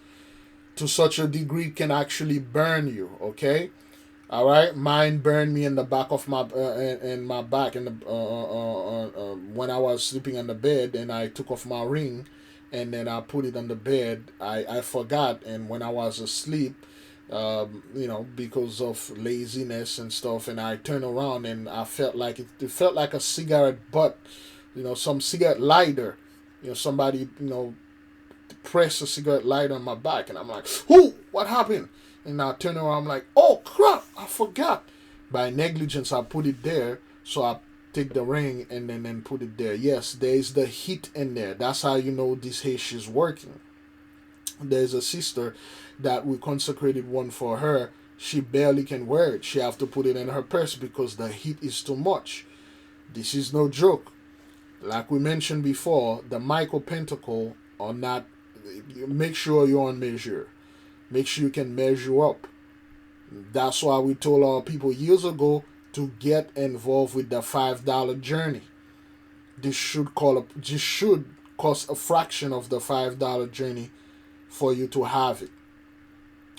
to such a degree it can actually burn you, okay? All right, mine burned me in the back of my in my back in the when I was sleeping on the bed, and I took off my ring, and then I put it on the bed. I forgot, and when I was asleep, because of laziness and stuff, and I turned around and I felt like it felt like a cigarette butt, some cigarette lighter, somebody press a cigarette lighter on my back, and I'm like, "Who? What happened?" And I turn around, I'm like, "Oh crap, I forgot." By negligence, I put it there, so I take the ring and then put it there. Yes, there is the heat in there. That's how you know this H is working. There's a sister that we consecrated one for her. She barely can wear it. She have to put it in her purse because the heat is too much. This is no joke. Like we mentioned before, the micro pentacle are not. Make sure you're on measure. Make sure you can measure up. That's why we told our people years ago to get involved with the $5 journey. This should cost a fraction of the $5 journey for you to have it.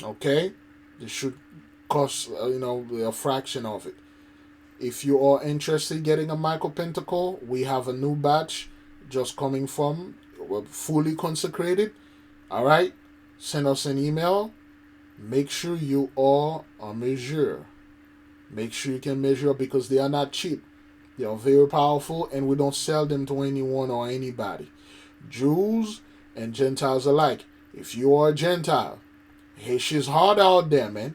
Okay, this should cost a fraction of it. If you are interested in getting a micro pentacle, we have a new batch just coming from. We're fully consecrated. All right, send us an email. Make sure you are on measure. Make sure you can measure up because they are not cheap. They are very powerful, and we don't sell them to anyone or anybody, Jews and Gentiles alike. If you are a Gentile, it's hard out there, man.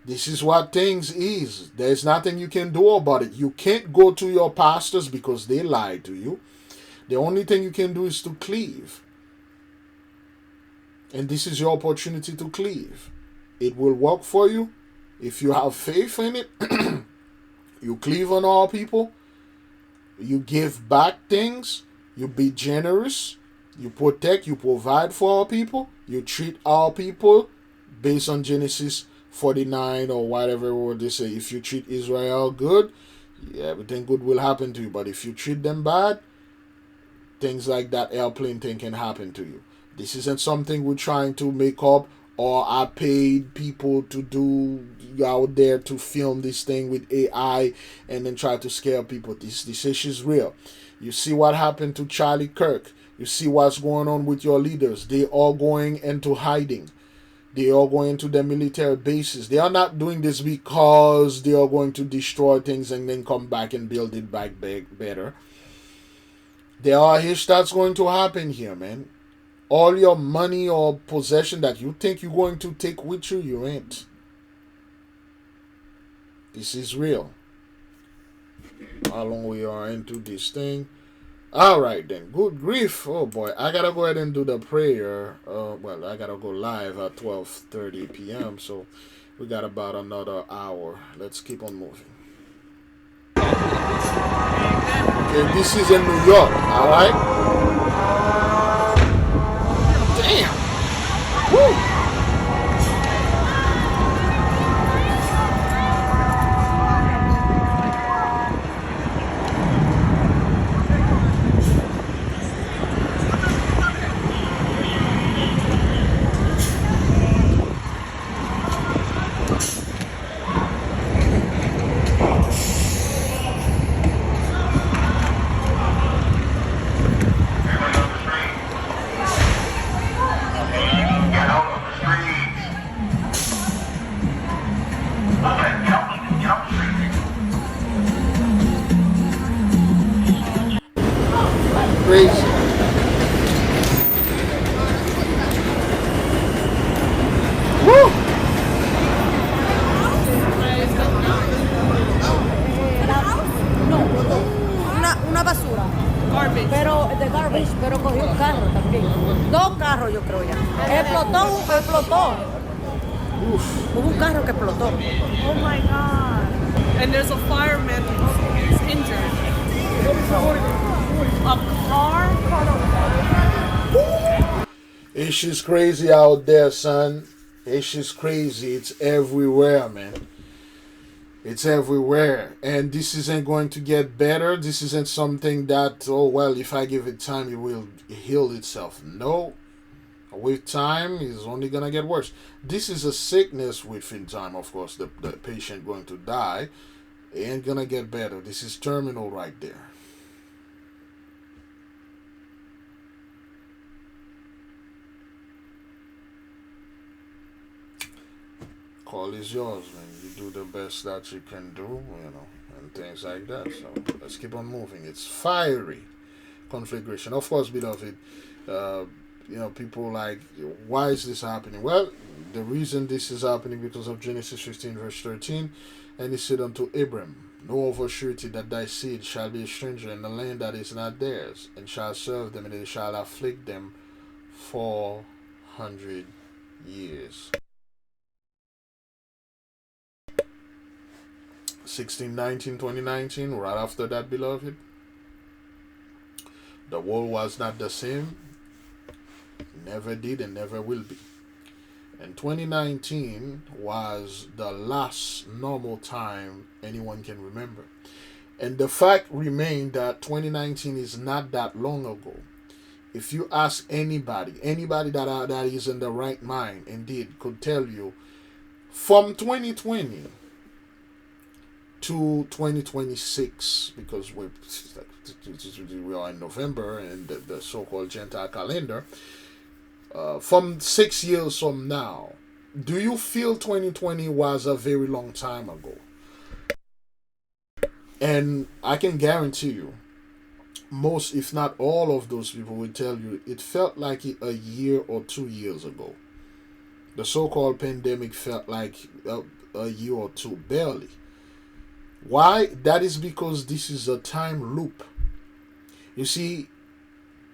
This is what things is. There's nothing you can do about it. You can't go to your pastors because they lied to you. The only thing you can do is to cleave. And this is your opportunity to cleave. It will work for you if you have faith in it. You cleave on all people. You give back things. You be generous. You protect. You provide for all people. You treat all people based on Genesis 49 or whatever word they say. If you treat Israel good, everything good will happen to you. But if you treat them bad, things like that airplane thing can happen to you. This isn't something we're trying to make up or I paid people to do out there to film this thing with AI and then try to scare people. This issue is real. You see what happened to Charlie Kirk. You see what's going on with your leaders. They are going into hiding. They are going to the military bases. They are not doing this because they are going to destroy things and then come back and build it back better. There are issues that's going to happen here, man. All your money or possession that you think you're going to take with you, you ain't. This is real. How long we are into this thing? All right then. Good grief. Oh boy, I gotta go ahead and do the prayer. Well, I gotta go live at 12:30 p.m. So we got about another hour. Let's keep on moving. Okay, this is in New York. All right. Damn. Woo. Crazy. Woo! Una basura. Garbage. Pero de garbage, pero cogió un carro también. Dos carros yo creo ya. Explotó. Hubo un carro que explotó. Oh my God. And there's a fireman who's injured. A car caught on fire. It's just crazy out there, son. It's just crazy. It's everywhere, man. It's everywhere. And this isn't going to get better. This isn't something that, oh, well, if I give it time, it will heal itself. No. With time, it's only going to get worse. This is a sickness within time, of course. The patient going to die. It ain't going to get better. This is terminal right there. Call is yours, man. You do the best that you can do, you know, and things like that. So let's keep on moving. It's fiery conflagration. Of course, beloved, people like, why is this happening? Well, the reason this is happening because of Genesis 15 verse 13. And he said unto Abram, know of a surety that thy seed shall be a stranger in the land that is not theirs, and shall serve them, and they shall afflict them 400 years. 2019, right after that, beloved, the world was not the same, never did and never will be. And 2019 was the last normal time anyone can remember. And the fact remained that 2019 is not that long ago. If you ask anybody that is in the right mind, indeed, could tell you, from 2020 to 2026, because we are in November and the so-called Gentile calendar, from 6 years from now, do you feel 2020 was a very long time ago? And I can guarantee you, most, if not all of those people will tell you it felt like it a year or 2 years ago. The so-called pandemic felt like a year or two, barely. Why? That is because this is a time loop. You see,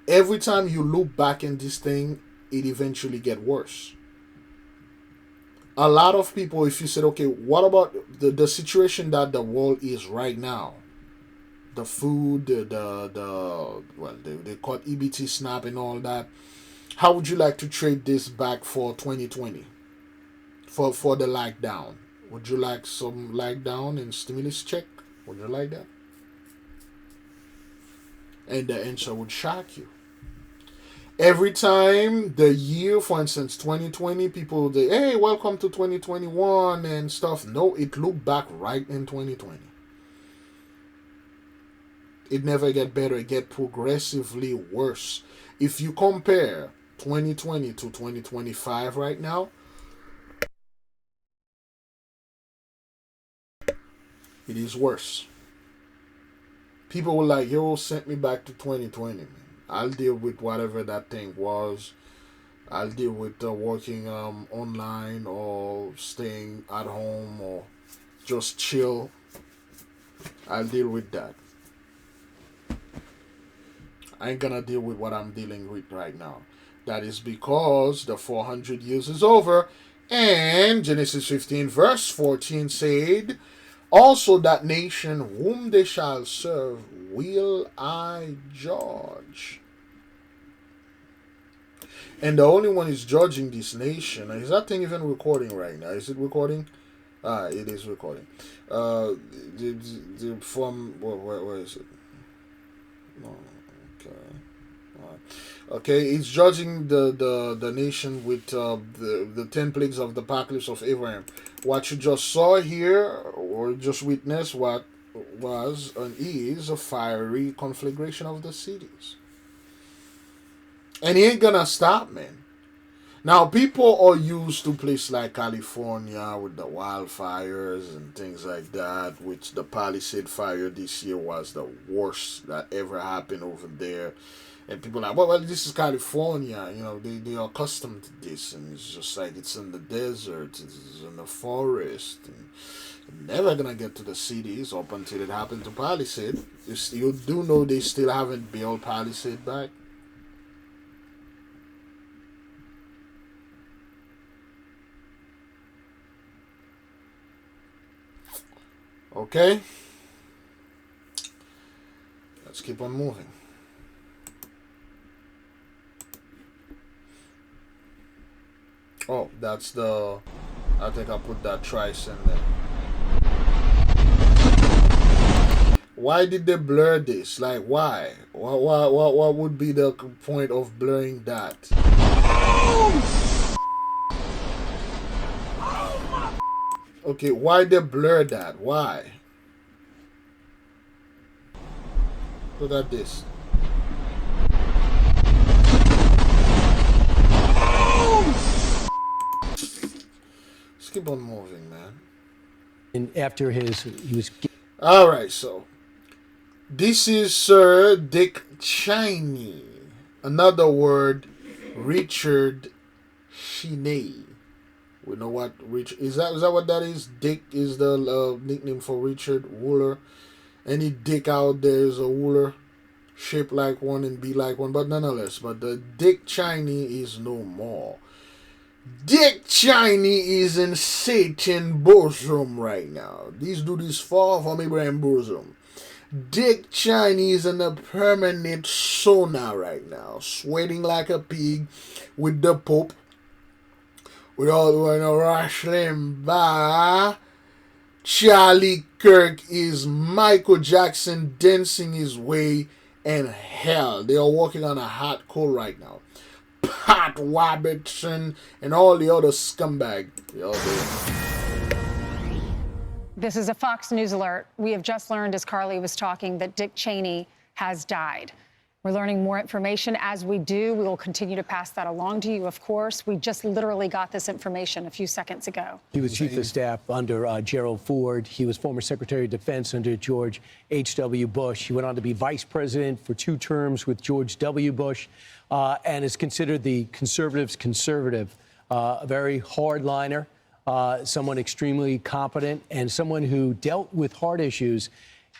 every time you loop back in this thing, it eventually get worse. A lot of people, if you said, okay, what about the situation that the world is right now? The food, they call EBT SNAP and all that. How would you like to trade this back for 2020? For the lockdown? Would you like some lockdown and stimulus check? Would you like that? And the answer would shock you. Every time the year, for instance, 2020, people say, hey, welcome to 2021 and stuff. No, it looked back right in 2020. It never get better. It get progressively worse. If you compare 2020 to 2025 right now, it is worse. People were like, yo, sent me back to 2020, man. I'll deal with whatever that thing was. I'll deal with working online or staying at home or just chill. I'll deal with that. I ain't gonna deal with what I'm dealing with right now. That is because the 400 years is over. And Genesis 15 verse 14 said, also that nation whom they shall serve will I judge. And the only one is judging this nation. Is that thing even recording right now? Is it recording? It is recording. From where is it? Oh, okay. Okay, it's judging the nation with the 10 plagues of the apocalypse of Abraham. What you just saw here, or just witnessed, what was and is a fiery conflagration of the cities. And it ain't gonna stop, man. Now, people are used to places like California with the wildfires and things like that, which the Palisade fire this year was the worst that ever happened over there. And people are like, well, this is California. You know, they are accustomed to this. And it's just like it's in the desert, it's in the forest. And never going to get to the cities up until it happened to Palisade. You do know they still haven't built Palisade back. Okay. Let's keep on moving. Oh, that's the... I think I put that trice in there. Why did they blur this? Like, why? What would be the point of blurring that? Okay, why they blur that? Why? Look at this. Let's keep on moving, man. And after he was... Alright, so this is Sir Dick Cheney. Another word, Richard Cheney. We know what Rich is that what that is? Dick is the nickname for Richard Wooler. Any dick out there is a Wooler, shaped like one and be like one, but nonetheless. But the Dick Cheney is no more. Dick Cheney is in Satan bosom right now. This dude is far from Abraham bosom. Dick Cheney is in a permanent sauna right now, sweating like a pig with the Pope. With all the wrestling by Charlie Kirk is Michael Jackson dancing his way in hell. They are walking on a hot coal right now. Pat Robertson and all the other scumbag. This is a Fox News alert. We have just learned, as Carly was talking, that Dick Cheney has died. We're learning more information as we do. We will continue to pass that along to you, of course. We just literally got this information a few seconds ago. He was chief of staff under Gerald Ford. He was former Secretary of Defense under George H.W. Bush. He went on to be vice president for 2 terms with George W. Bush and is considered the conservatives' conservative, a very hardliner, someone extremely competent, and someone who dealt with heart issues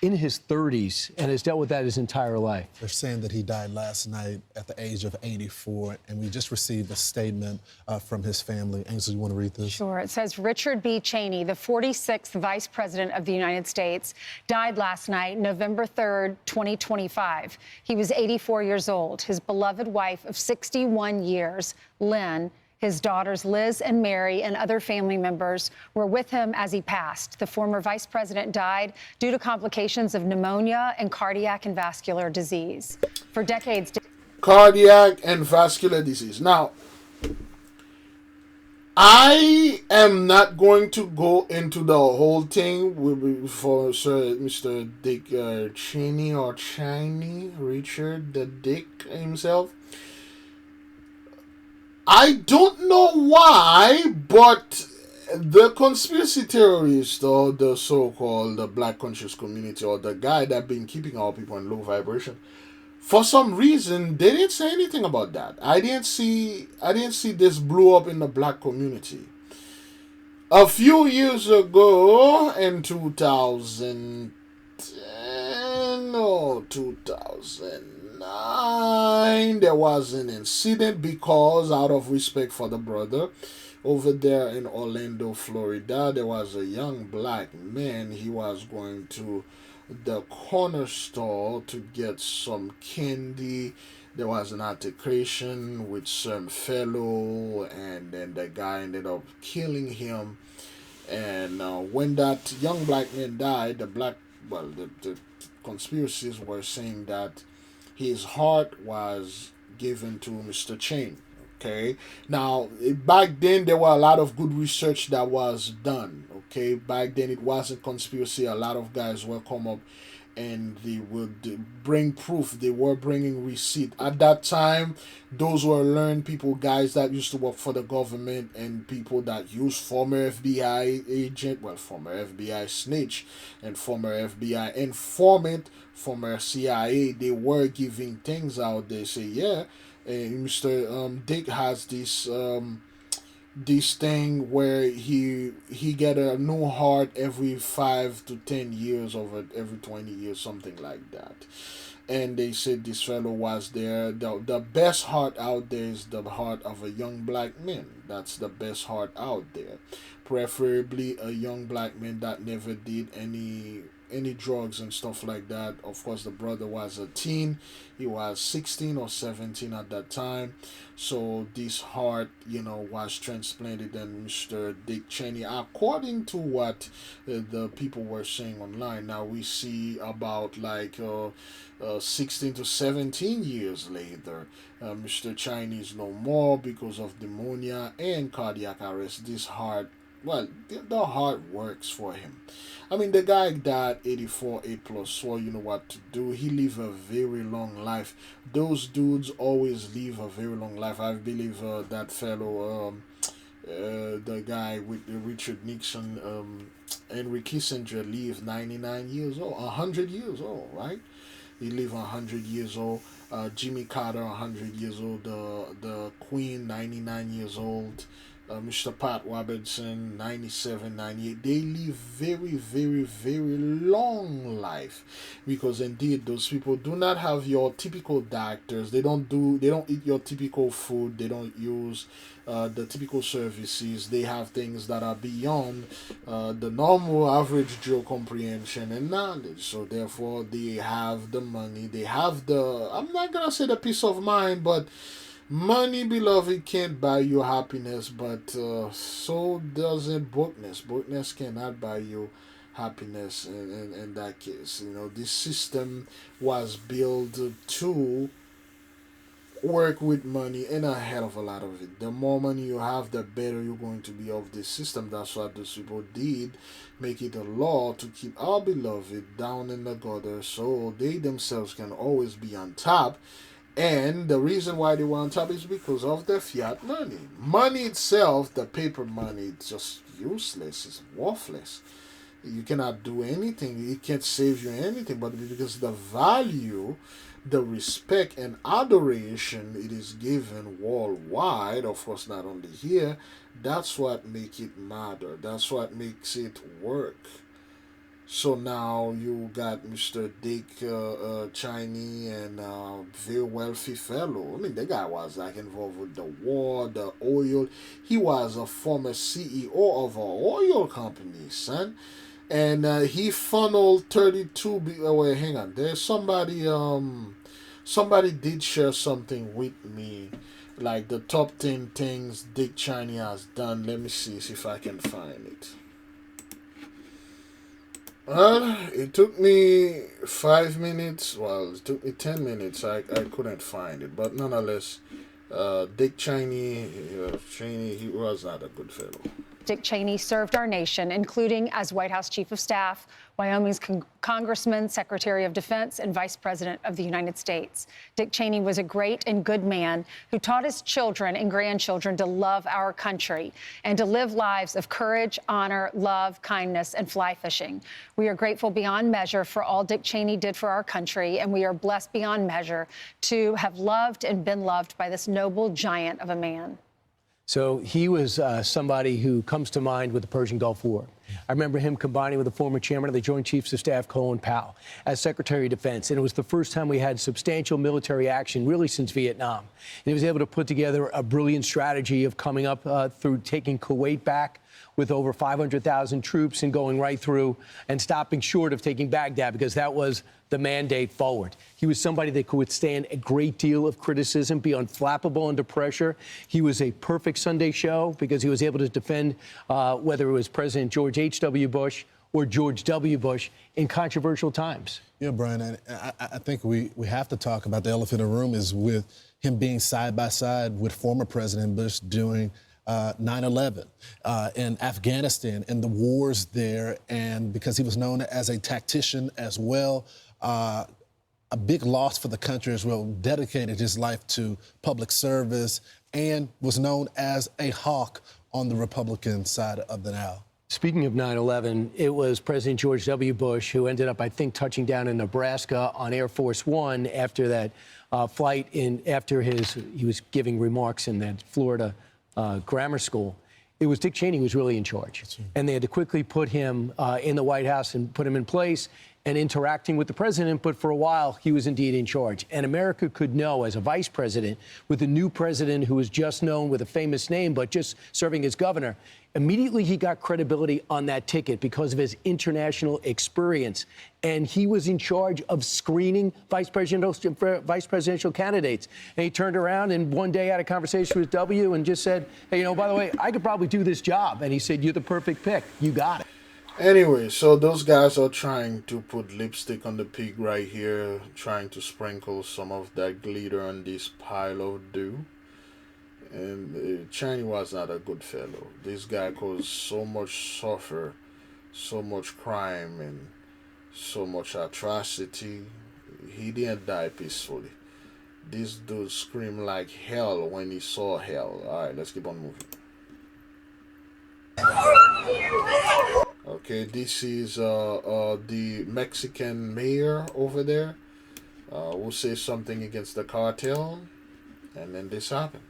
in his 30s and has dealt with that his entire life. They're saying that he died last night at the age of 84, and we just received a statement from his family. Ainsley, you want to read this? Sure. It says Richard B. Cheney, the 46th Vice President of the United States, died last night, November 3rd, 2025. He was 84 years old. His beloved wife of 61 years, Lynn, his daughters Liz and Mary and other family members were with him as he passed. The former vice president died due to complications of pneumonia and cardiac and vascular disease. For decades... Cardiac and vascular disease. Now, I am not going to go into the whole thing for Mr. Dick Cheney or Cheney, Richard the Dick himself. I don't know why, but the conspiracy theorist or the so-called the black conscious community or the guy that been keeping our people in low vibration, for some reason they didn't say anything about that. I didn't see this blew up in the black community. A few years ago in 2010 or 2009, there was an incident because out of respect for the brother, over there in Orlando, Florida, there was a young black man. He was going to the corner store to get some candy. There was an altercation with some fellow, and then the guy ended up killing him. And when that young black man died, the conspiracies were saying that his heart was given to Mr. Cheney. Okay, now back then there were a lot of good research that was done. Okay, back then it wasn't conspiracy. A lot of guys will come up and they would bring proof. They were bringing receipt. At that time, those were learned people, guys that used to work for the government and people that used former FBI agent, former FBI snitch and former FBI informant, former CIA. They were giving things out. They say, yeah, Mr. Dick has this thing where he get a new heart every 5 to 10 years, over every 20 years, something like that. And they said this fellow was there. The best heart out there is the heart of a young black man. That's the best heart out there. Preferably a young black man that never did any drugs and stuff like that. Of course, the brother was a teen. He was 16 or 17 at that time. So this heart, was transplanted in Mr. Dick Cheney, according to what the people were saying online. Now we see about 16 to 17 years later, Mr. Cheney is no more because of pneumonia and cardiac arrest. This heart, the heart works for him. I mean, the guy died 84, 8+, so you know what to do. He lived a very long life. Those dudes always live a very long life. I believe that fellow, the guy with Richard Nixon, Henry Kissinger, lived 99 years old, 100 years old, right? He lived 100 years old. Jimmy Carter, 100 years old. The Queen, 99 years old. Mr. Pat Robertson, 97, 98. They live very, very, very long life, because indeed those people do not have your typical doctors. They don't eat your typical food. They don't use the typical services. They have things that are beyond the normal average Joe comprehension and knowledge. So therefore, they have the money. They have the, I'm not gonna say the peace of mind, but money, beloved, can't buy you happiness, but so doesn't brokenness. Brokenness cannot buy you happiness in that case. You know, this system was built to work with money, and a hell of a lot of it. The more money you have, the better you're going to be of this system. That's what those people did, make it a law to keep our beloved down in the gutter so they themselves can always be on top. And the reason why they were on top is because of the fiat money. Money itself, the paper money, it's just useless. It's worthless. You cannot do anything. It can't save you anything. But because the value, the respect and adoration it is given worldwide, of course not only here, that's what makes it matter. That's what makes it work. So now you got Mr. Dick Cheney and very wealthy fellow. I mean, the guy was like involved with the war, the oil. He was a former CEO of an oil company, son. And he funneled 32. Wait, hang on. There's somebody. Somebody did share something with me, like the top 10 things Dick Cheney has done. Let me see if I can find it. It took me 5 minutes. Well, it took me 10 minutes. I couldn't find it, but nonetheless, Dick Cheney, he was not a good fellow. Dick Cheney served our nation, including as White House Chief of Staff, Wyoming's Congressman, Secretary of Defense, and Vice President of the United States. Dick Cheney was a great and good man who taught his children and grandchildren to love our country and to live lives of courage, honor, love, kindness, and fly fishing. We are grateful beyond measure for all Dick Cheney did for our country, and we are blessed beyond measure to have loved and been loved by this noble giant of a man. So he was somebody who comes to mind with the Persian Gulf War. I remember him combining with the former chairman of the Joint Chiefs of Staff, Colin Powell, as Secretary of Defense. And it was the first time we had substantial military action, really, since Vietnam. And he was able to put together a brilliant strategy of coming up through taking Kuwait back with over 500,000 troops and going right through and stopping short of taking Baghdad, because that was the mandate forward. He was somebody that could withstand a great deal of criticism, be unflappable under pressure. He was a perfect Sunday show because he was able to defend whether it was President George H.W. Bush or George W. Bush in controversial times. Yeah, Brian, and I think we have to talk about the elephant in the room is with him being side by side with former President Bush during 9/11 in Afghanistan and the wars there, and because he was known as a tactician as well, a big loss for the country as well, dedicated his life to public service and was known as a hawk on the Republican side of the aisle. Speaking of 9/11, it was President George W. Bush who ended up, I think, touching down in Nebraska on Air Force One after that flight after he was giving remarks in that Florida grammar school. It was Dick Cheney who was really in charge. And they had to quickly put him in the White House and put him in place and interacting with the president. But for a while, he was indeed in charge. And America could know, as a vice president, with a new president who was just known with a famous name, but just serving as governor, immediately he got credibility on that ticket because of his international experience. And he was in charge of screening vice presidential candidates. And he turned around and one day had a conversation with W and just said, hey, by the way, I could probably do this job. And he said, you're the perfect pick. You got it. Anyway, so those guys are trying to put lipstick on the pig right here, trying to sprinkle some of that glitter on this pile of dew. And Cheney was not a good fellow. This guy caused so much suffer, so much crime, and so much atrocity. He didn't die peacefully. This dude screamed like hell when he saw hell. All right, let's keep on moving. Okay, this is the Mexican mayor over there who says something against the cartel, and then this happened.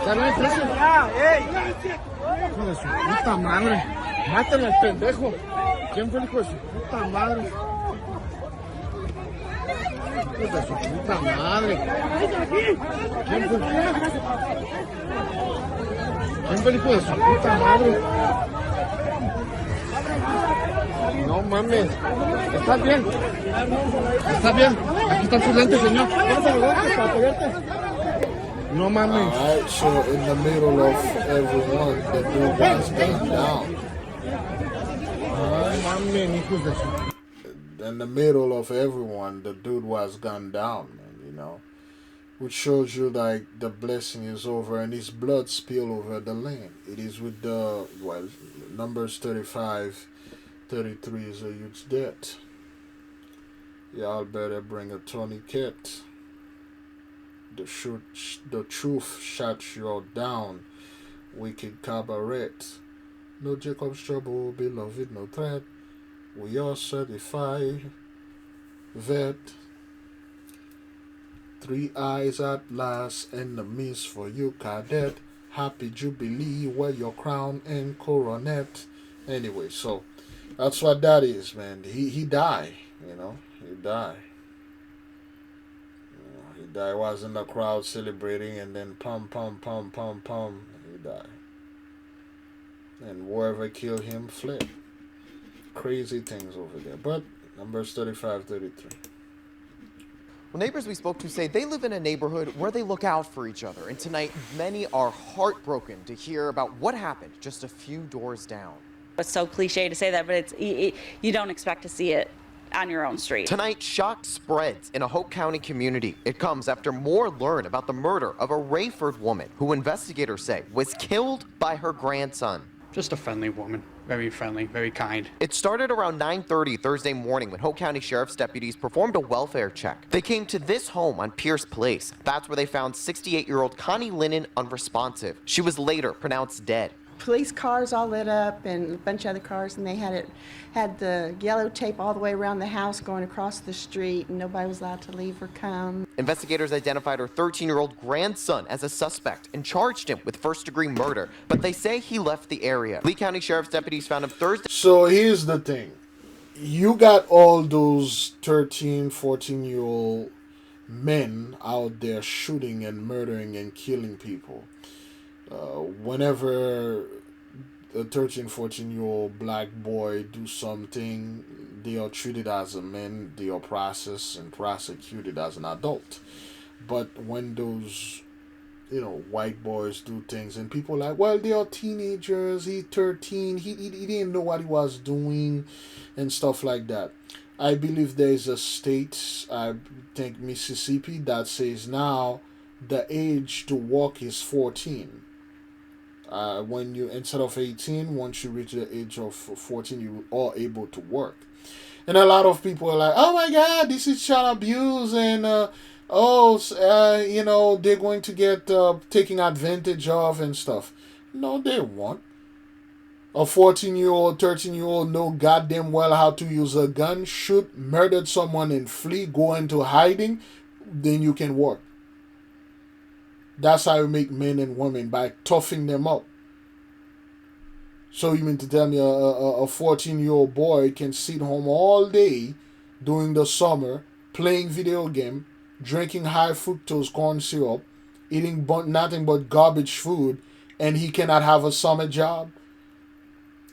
Dale, preso. Hijo de su puta madre. Mátale al pendejo. ¿Quién fue el hijo de su puta madre? Hijo de su puta madre. ¿Quién fue? ¿Quién fue el hijo de su puta madre? No mames. ¿Estás bien? ¿Estás bien? Aquí están sus lentes, señor. No mames. Alright, so in the middle of everyone, the dude was gunned down. No mames, hijos de su... In the middle of everyone, the dude was gunned down, man, you know. Which shows you like the blessing is over and his blood spill over the land. It is with the, well, Numbers 35, 33 is a huge debt. Y'all better bring a tourniquet. The truth shut you all down. Wicked cabaret. No Jacob's trouble, beloved, no threat. We are certified vet. 3 eyes at last, enemies for you, cadet. Happy Jubilee, wear your crown and coronet. Anyway, so that's what that is, man. He died, you know. He died. He died. Was in the crowd celebrating, and then pum. He died. And whoever killed him fled. Crazy things over there. But Numbers 35, 33. Well, neighbors we spoke to say they live in a neighborhood where they look out for each other. And tonight, many are heartbroken to hear about what happened just a few doors down. It's so cliche to say that, but you don't expect to see it on your own street. Tonight, shock spreads in a Hope County community. It comes after more learn about the murder of a Rayford woman who investigators say was killed by her grandson. Just a friendly woman. Very friendly, very kind. It started around 9:30 Thursday morning when Hope County Sheriff's deputies performed a welfare check. They came to this home on Pierce Place. That's where they found 68-year-old Connie Lennon unresponsive. She was later pronounced dead. Police cars all lit up and a bunch of other cars, and they had the yellow tape all the way around the house going across the street, and nobody was allowed to leave or come. Investigators identified her 13-year-old grandson as a suspect and charged him with first-degree murder, but they say he left the area. Lee County Sheriff's deputies found him Thursday. So here's the thing. You got all those 13, 14-year-old men out there shooting and murdering and killing people. Whenever a 13, 14-year-old black boy do something, they are treated as a man, they are processed and prosecuted as an adult. But when those, white boys do things and people are like, well, they are teenagers, he's 13, he didn't know what he was doing and stuff like that. I believe there is a state, I think Mississippi, that says now the age to walk is 14. When you, instead of 18, once you reach the age of 14, you are able to work. And a lot of people are like, oh my God, this is child abuse, and they're going to get taken advantage of and stuff. No, they won't. A 14-year-old, 13-year-old know goddamn well how to use a gun, shoot, murdered someone and flee, go into hiding, then you can work. That's how you make men and women, by toughing them up. So you mean to tell me a 14-year-old boy can sit home all day during the summer, playing video game, drinking high fructose corn syrup, eating nothing but garbage food, and he cannot have a summer job?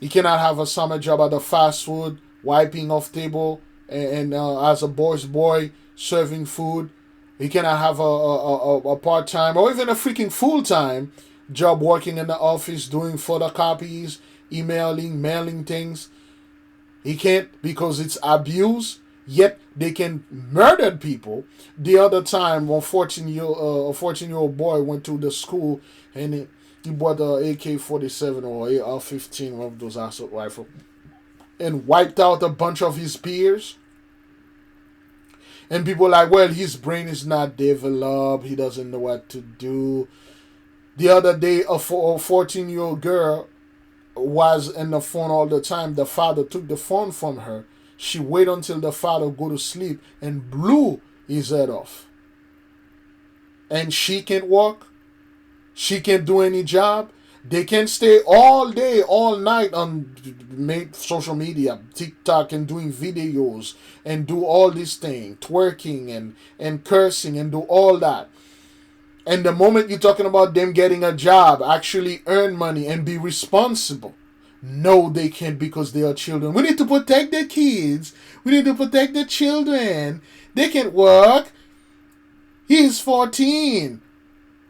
He cannot have a summer job at the fast food, wiping off table, and as a boy's boy, serving food. He cannot have a part-time or even a freaking full-time job working in the office, doing photocopies, emailing, mailing things. He can't, because it's abuse, yet they can murder people. The other time, a 14-year-old boy went to the school and he bought a AK-47 or AR-15, one of those assault rifles, and wiped out a bunch of his peers. And people are like, well, his brain is not developed. He doesn't know what to do. The other day, a 14-year-old girl was in the phone all the time. The father took the phone from her. She waited until the father go to sleep and blew his head off. And she can't walk. She can't do any job. They can stay all day, all night on social media, TikTok, and doing videos and do all these things, twerking and cursing and do all that. And the moment you're talking about them getting a job, actually earn money and be responsible, no, they can't because they are children. We need to protect the kids. We need to protect the children. They can't work. He's 14.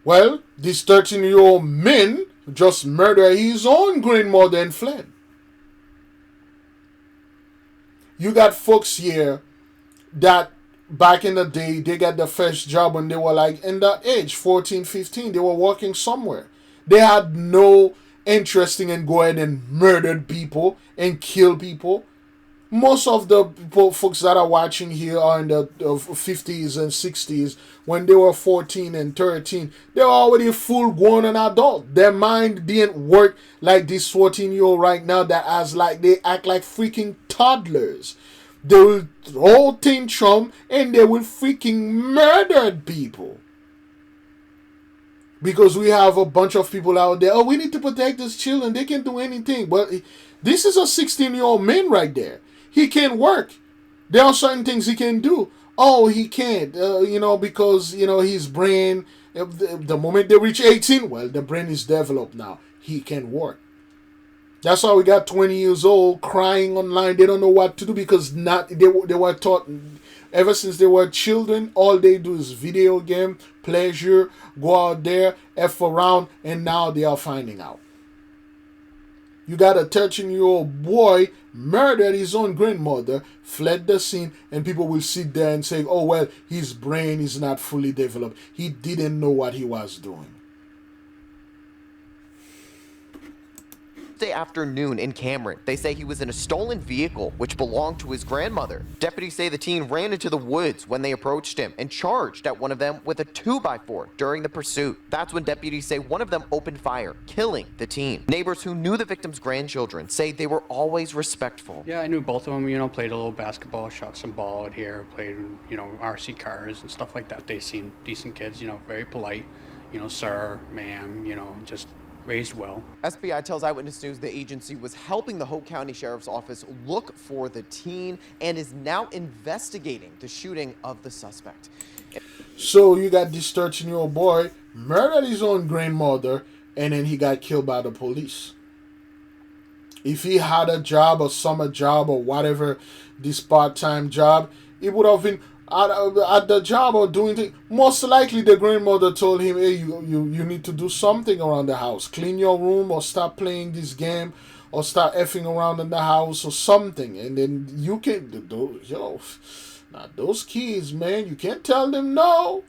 Well, this 13-year-old man just murdered his own grandmother and fled. You got folks here that back in the day, they got the first job when they were like in that age, 14, 15. They were working somewhere. They had no interest in go ahead and murder people and kill people. Most of the folks that are watching here are in the 50s and 60s. When they were 14 and 13, they were already full grown and adult. Their mind didn't work like this 14-year-old right now that they act like freaking toddlers. They will throw tantrum and they will freaking murder people. Because we have a bunch of people out there, oh, we need to protect these children. They can't do anything. But this is a 16-year-old man right there. He can't work. There are certain things he can do. Oh, he can't, because, his brain, the moment they reach 18, well, the brain is developed now. He can work. That's why we got 20 years old crying online. They don't know what to do because they were taught ever since they were children. All they do is video game, pleasure, go out there, F around, and now they are finding out. You got a 13-year-old boy murdered his own grandmother, fled the scene, and people will sit there and say, oh, well, his brain is not fully developed. He didn't know what he was doing. Thursday afternoon in Cameron. They say he was in a stolen vehicle which belonged to his grandmother. Deputies say the teen ran into the woods when they approached him and charged at one of them with a 2x4 during the pursuit. That's when deputies say one of them opened fire, killing the teen. Neighbors who knew the victim's grandchildren say they were always respectful. Yeah, I knew both of them, played a little basketball, shot some ball out here, played, RC cars and stuff like that. They seemed decent kids, very polite, sir, ma'am, just raised well. SBI tells Eyewitness News the agency was helping the Hope County Sheriff's Office look for the teen and is now investigating the shooting of the suspect. So you got this 13-year-old boy murdered his own grandmother and then he got killed by the police. If he had a job, a summer job or whatever, this part-time job, it would have been at the job or doing things. Most likely the grandmother told him, hey, you need to do something around the house. Clean your room or stop playing this game or start effing around in the house or something. And then you can do, now those kids, man, you can't tell them no.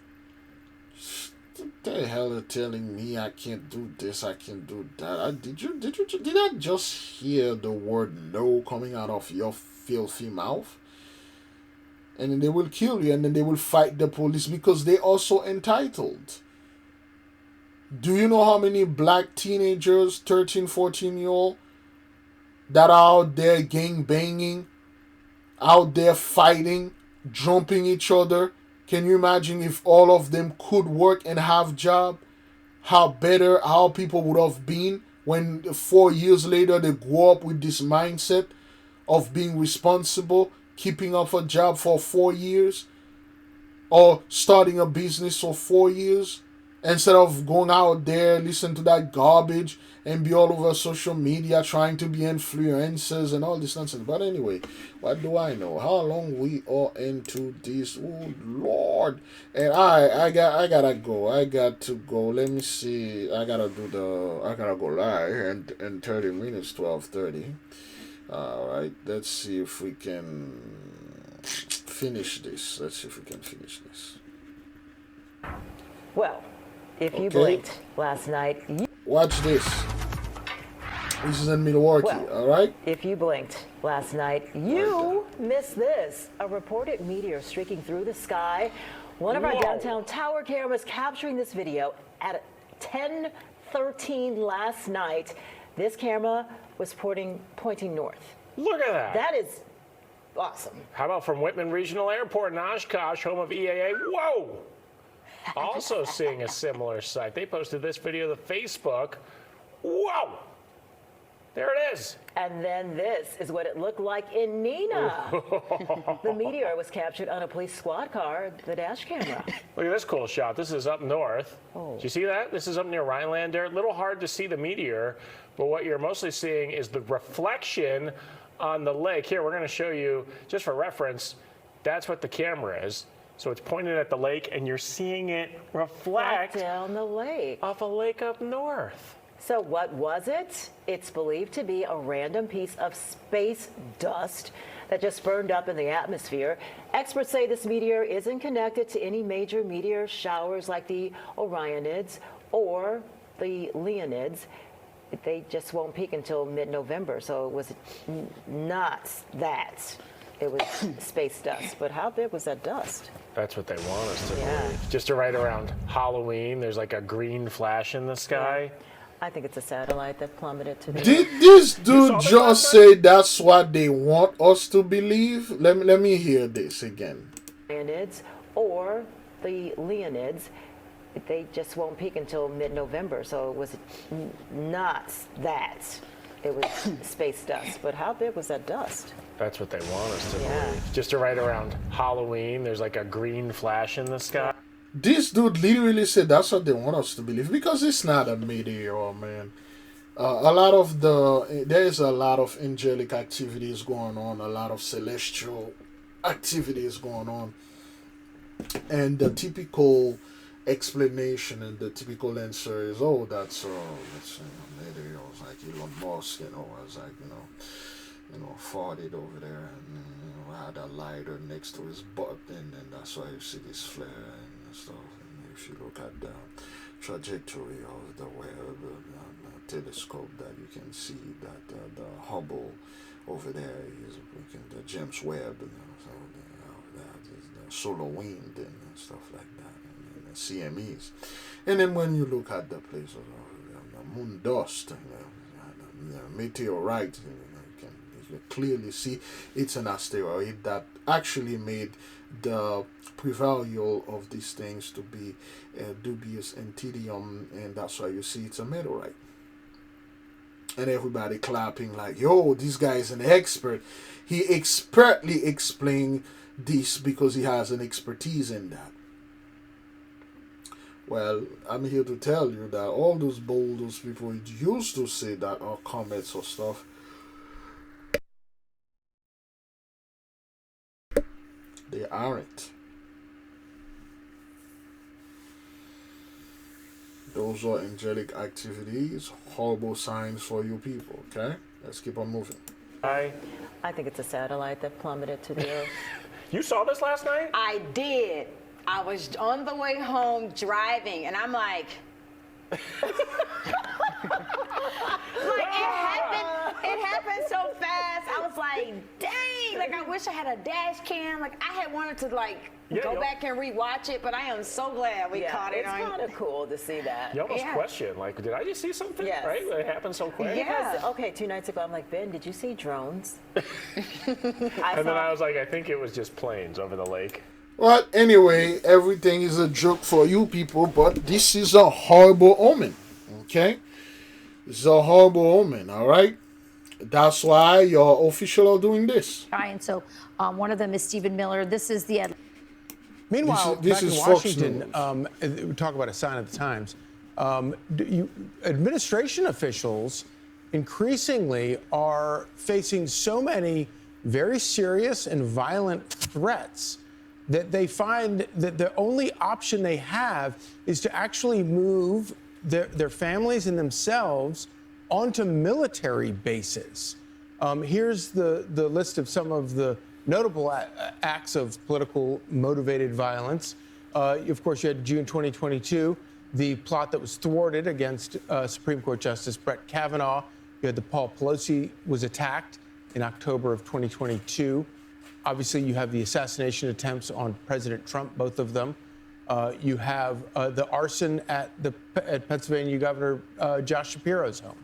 What the hell are telling me I can't do this, I can't do that? Did I just hear the word no coming out of your filthy mouth? And then they will kill you and then they will fight the police because they also entitled. Do you know how many black teenagers, 13, 14-year-old, that are out there gang banging, out there fighting, jumping each other? Can you imagine if all of them could work and have job? How people would have been when 4 years later they grow up with this mindset of being responsible, keeping up a job for 4 years, or starting a business for 4 years, instead of going out there, listen to that garbage, and be all over social media trying to be influencers and all this nonsense. But anyway, what do I know? How long we are into this? Oh Lord! And I gotta go. I got to go. Let me see. I gotta go live in 30 minutes, 12:30. All right, let's see if we can finish this. Well, if you blinked last night... Watch this. This is in Milwaukee, all right? If you blinked last night, you missed this. A reported meteor streaking through the sky. One of our downtown tower cameras capturing this video at 10:13 last night. This camera was pointing north. Look at that. That is awesome. How about from Whitman Regional Airport in Oshkosh, home of EAA? Whoa! also seeing a similar sight. They posted this video to Facebook. Whoa! There it is. And then this is what it looked like in Nina. The meteor was captured on a police squad car, the dash camera. Look at this cool shot. This is up north. Do you see that? This is up near Rhineland there. A little hard to see the meteor, but what you're mostly seeing is the reflection on the lake. Here, we're going to show you, just for reference, that's what the camera is. So it's pointed at the lake, and you're seeing it reflect right down the lake. Off a lake up north. So what was it? It's believed to be a random piece of space dust that just burned up in the atmosphere. Experts say this meteor isn't connected to any major meteor showers like the Orionids or the Leonids. They just won't peak until mid-November, so it was not that. It was space dust. But how big was that dust? That's what they want us to believe. Just right around Halloween, there's like a green flash in the sky. Yeah. I think it's a satellite that plummeted to the Did this dude just say that's what they want us to believe? Let me hear this again. Leonids or the Leonids, they just won't peak until mid-November, so it was not that. It was space dust. But how big was that dust? That's what they want us to believe. Just right around Halloween, there's like a green flash in the sky. This dude literally said that's what they want us to believe, because it's not a meteor, man. There's a lot of angelic activities going on, a lot of celestial activities going on, and the typical explanation and the typical answer is, oh, that's meteors like Elon Musk, was like, farted over there and had a lighter next to his butt, and that's why you see this flare and stuff. And if you look at the trajectory of the Webb telescope, that you can see that the Hubble over there is the James Webb, so that is the solar wind and stuff like that, and the CMEs. And then when you look at the place of the moon dust, the meteorite, you clearly see it's an asteroid that actually made the prevalue of these things to be dubious and tedium, and that's why you see it's a meteorite. And everybody clapping like, yo, this guy is an expert. He expertly explained this because he has an expertise in that. Well, I'm here to tell you that all those people used to say that are comets or stuff, they aren't. Those are angelic activities, horrible signs for you people, okay? Let's keep on moving. I think it's a satellite that plummeted to the earth. You saw this last night? I did. I was on the way home driving, and I'm like, it happened so fast. I was like, dang, like I wish I had a dash cam. Like I had wanted to go back and rewatch it, but I am so glad we caught it. It's kind of cool to see that. You almost question, like, did I just see something? Yes. Right? It happened so quick. Yeah. Because, okay, 2 nights ago, I'm like, Ben, did you see drones? And then I was like, I think it was just planes over the lake. Well, anyway, everything is a joke for you people, but this is a horrible omen, okay? This is a horrible omen, all right? That's why your official are doing this. And so one of them is Stephen Miller. This is the... Meanwhile, this back is in Washington, we talk about a sign of the times. Administration officials increasingly are facing so many very serious and violent threats that they find that the only option they have is to actually move their families and themselves onto military bases. Here's the list of some of the notable acts of political motivated violence. Of course, you had June 2022, the plot that was thwarted against Supreme Court Justice Brett Kavanaugh. You had the Paul Pelosi was attacked in October of 2022. Obviously, you have the assassination attempts on President Trump, both of them. You have the arson at Pennsylvania Governor Josh Shapiro's home.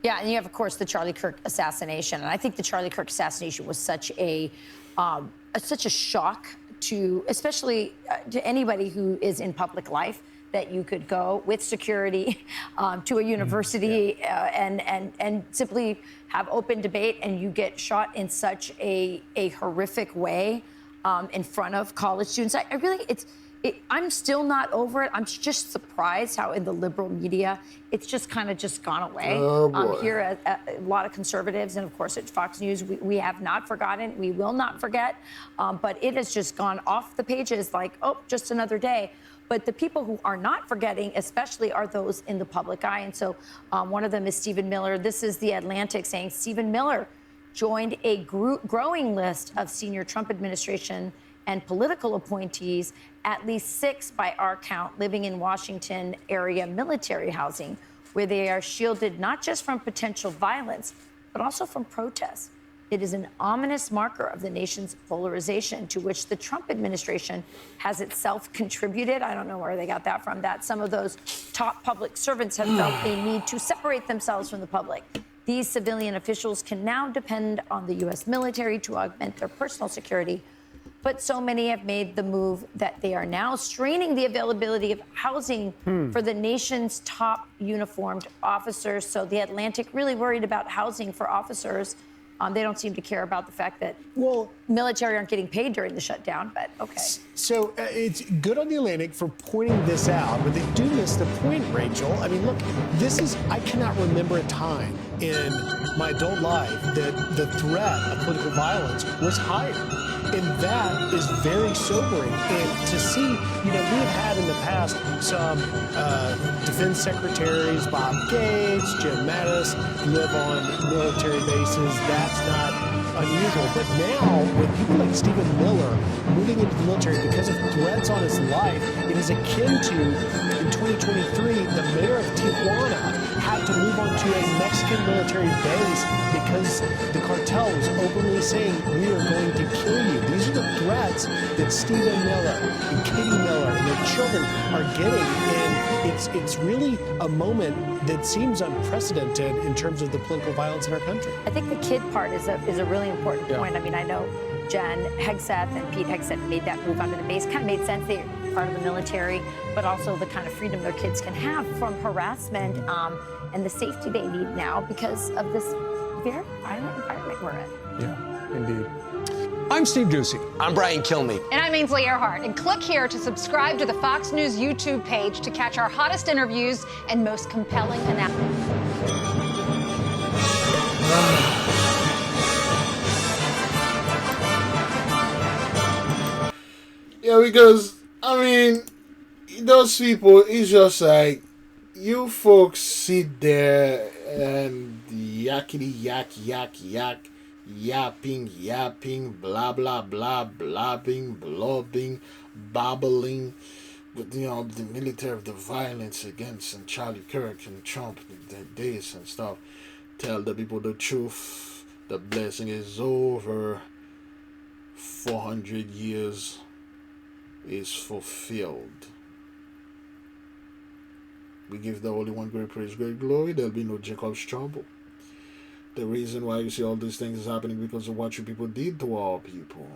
Yeah, and you have, of course, the Charlie Kirk assassination. And I think the Charlie Kirk assassination was such a shock to especially to anybody who is in public life, that you could go with security to a university and simply have open debate, and you get shot in such a horrific way in front of college students. I really, I'm still not over it. I'm just surprised how in the liberal media, it's just kind of just gone away. Oh, boy. Here at a lot of conservatives, and of course at Fox News, we have not forgotten. We will not forget. But it has just gone off the pages like, oh, just another day. But the people who are not forgetting, especially, are those in the public eye. And so one of them is Stephen Miller. This is The Atlantic saying Stephen Miller joined a growing list of senior Trump administration and political appointees, at least 6 by our count, living in Washington area military housing, where they are shielded not just from potential violence, but also from protests. It is an ominous marker of the nation's polarization, to which the Trump administration has itself contributed. I don't know where they got that from, that some of those top public servants have felt a need to separate themselves from the public. These civilian officials can now depend on the U.S. military to augment their personal security. But so many have made the move that they are now straining the availability of housing for the nation's top uniformed officers. So The Atlantic really worried about housing for officers. They don't seem to care about the fact that military aren't getting paid during the shutdown, but okay. So it's good on The Atlantic for pointing this out, but they do miss the point, Rachel. I mean, look, I cannot remember a time in my adult life that the threat of political violence was higher. And that is very sobering. And to see, we have had in the past some defense secretaries, Bob Gates, Jim Mattis, live on military bases. That's not unusual. But now, with people like Stephen Miller moving into the military because of threats on his life, it is akin to, in 2023, the mayor of Tijuana had to move on to a Mexican military base because the cartel was openly saying, we are going to kill you. These are the threats that Stephen Miller and Katie Miller and their children are getting. And it's really a moment that seems unprecedented in terms of the political violence in our country. I think the kid part is a really important point. I mean, I know Jen Hegseth and Pete Hegseth made that move onto the base. Kind of made sense. They're part of the military, but also the kind of freedom their kids can have from harassment and the safety they need now because of this very violent environment we're in. Yeah, indeed. I'm Steve Ducey. I'm Brian Kilmeade. And I'm Ainsley Earhart. And click here to subscribe to the Fox News YouTube page to catch our hottest interviews and most compelling analysis. Yeah, because, I mean, those people, it's just like, you folks sit there and yakety yak, yapping, blah, blah, blah, blabbing, blobbing, babbling, with, the military, the violence against, and Charlie Kirk and Trump, this and stuff. Tell the people the truth. The blessing is over. 400 years is fulfilled. We give the Holy One great praise, great glory. There'll be no Jacob's trouble. The reason why you see all these things is happening because of what you people did to our people.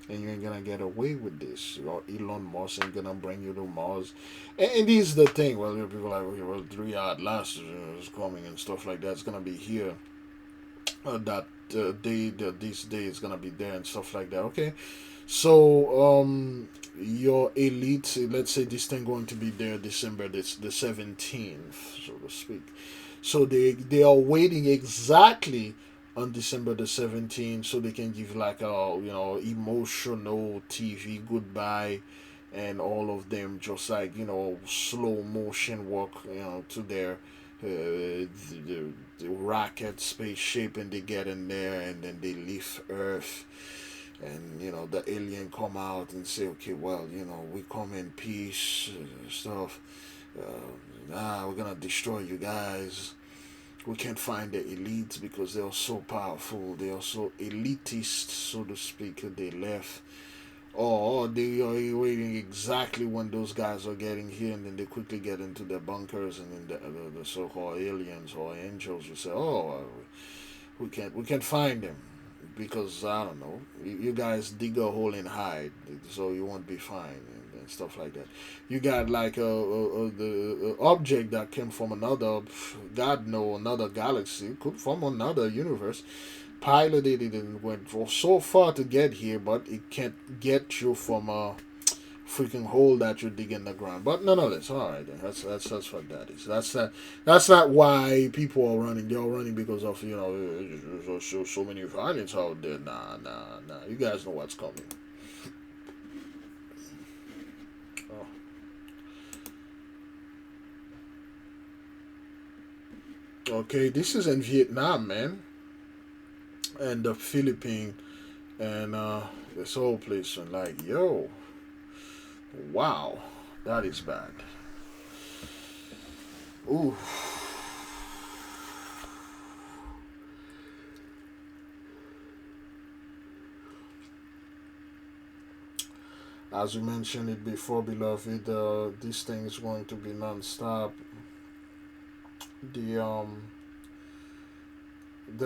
And you ain't gonna get away with this. Elon Musk ain't gonna bring you to Mars. And this is the thing. Well, people are like, well, 3 hours last is coming and stuff like that. It's gonna be here. This day is gonna be there and stuff like that. Okay. So, your elite, let's say this thing going to be there December the 17th, so to speak. So they are waiting exactly on December the 17th so they can give like a, emotional TV goodbye, and all of them just like, slow motion walk, to their the rocket spaceship, and they get in there and then they leave Earth. And, the alien come out and say, okay, well, we come in peace, stuff. We're going to destroy you guys. We can't find the elites because they are so powerful. They are so elitist, so to speak, they left. Or they are waiting exactly when those guys are getting here, and then they quickly get into their bunkers, and then the so-called aliens or angels will say, we can't find them. because I don't know, you guys dig a hole and hide, so you won't be fine and stuff like that. You got like the object that came from another, God know, another galaxy, could from another universe. Piloted it and went for so far to get here, but it can't get you from a freaking hole that you dig in the ground. But nonetheless, all right, then. That's what that is. That's not why people are running. They're running because of so many violence out there. Nah. You guys know what's coming. Oh. Okay, this is in Vietnam, man, and the Philippines, and this whole place, and like, yo. Wow, that is bad. Ooh. As we mentioned it before, beloved, this thing is going to be non-stop. The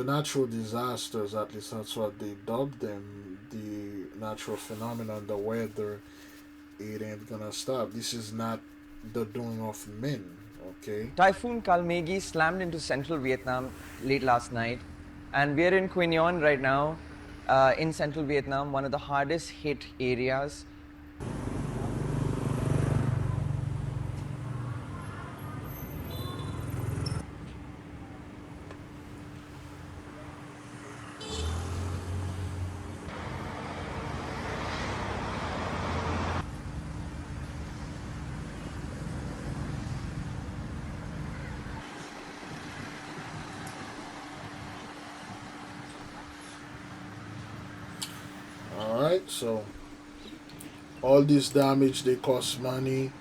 natural disasters, at least that's what they dubbed them, the natural phenomenon, the weather, it ain't gonna stop. This is not the doing of men, okay? Typhoon Kalmegi slammed into central Vietnam late last night, and we're in Quy Nhon right now, in central Vietnam, one of the hardest hit areas. Alright, so all this damage, they cost money.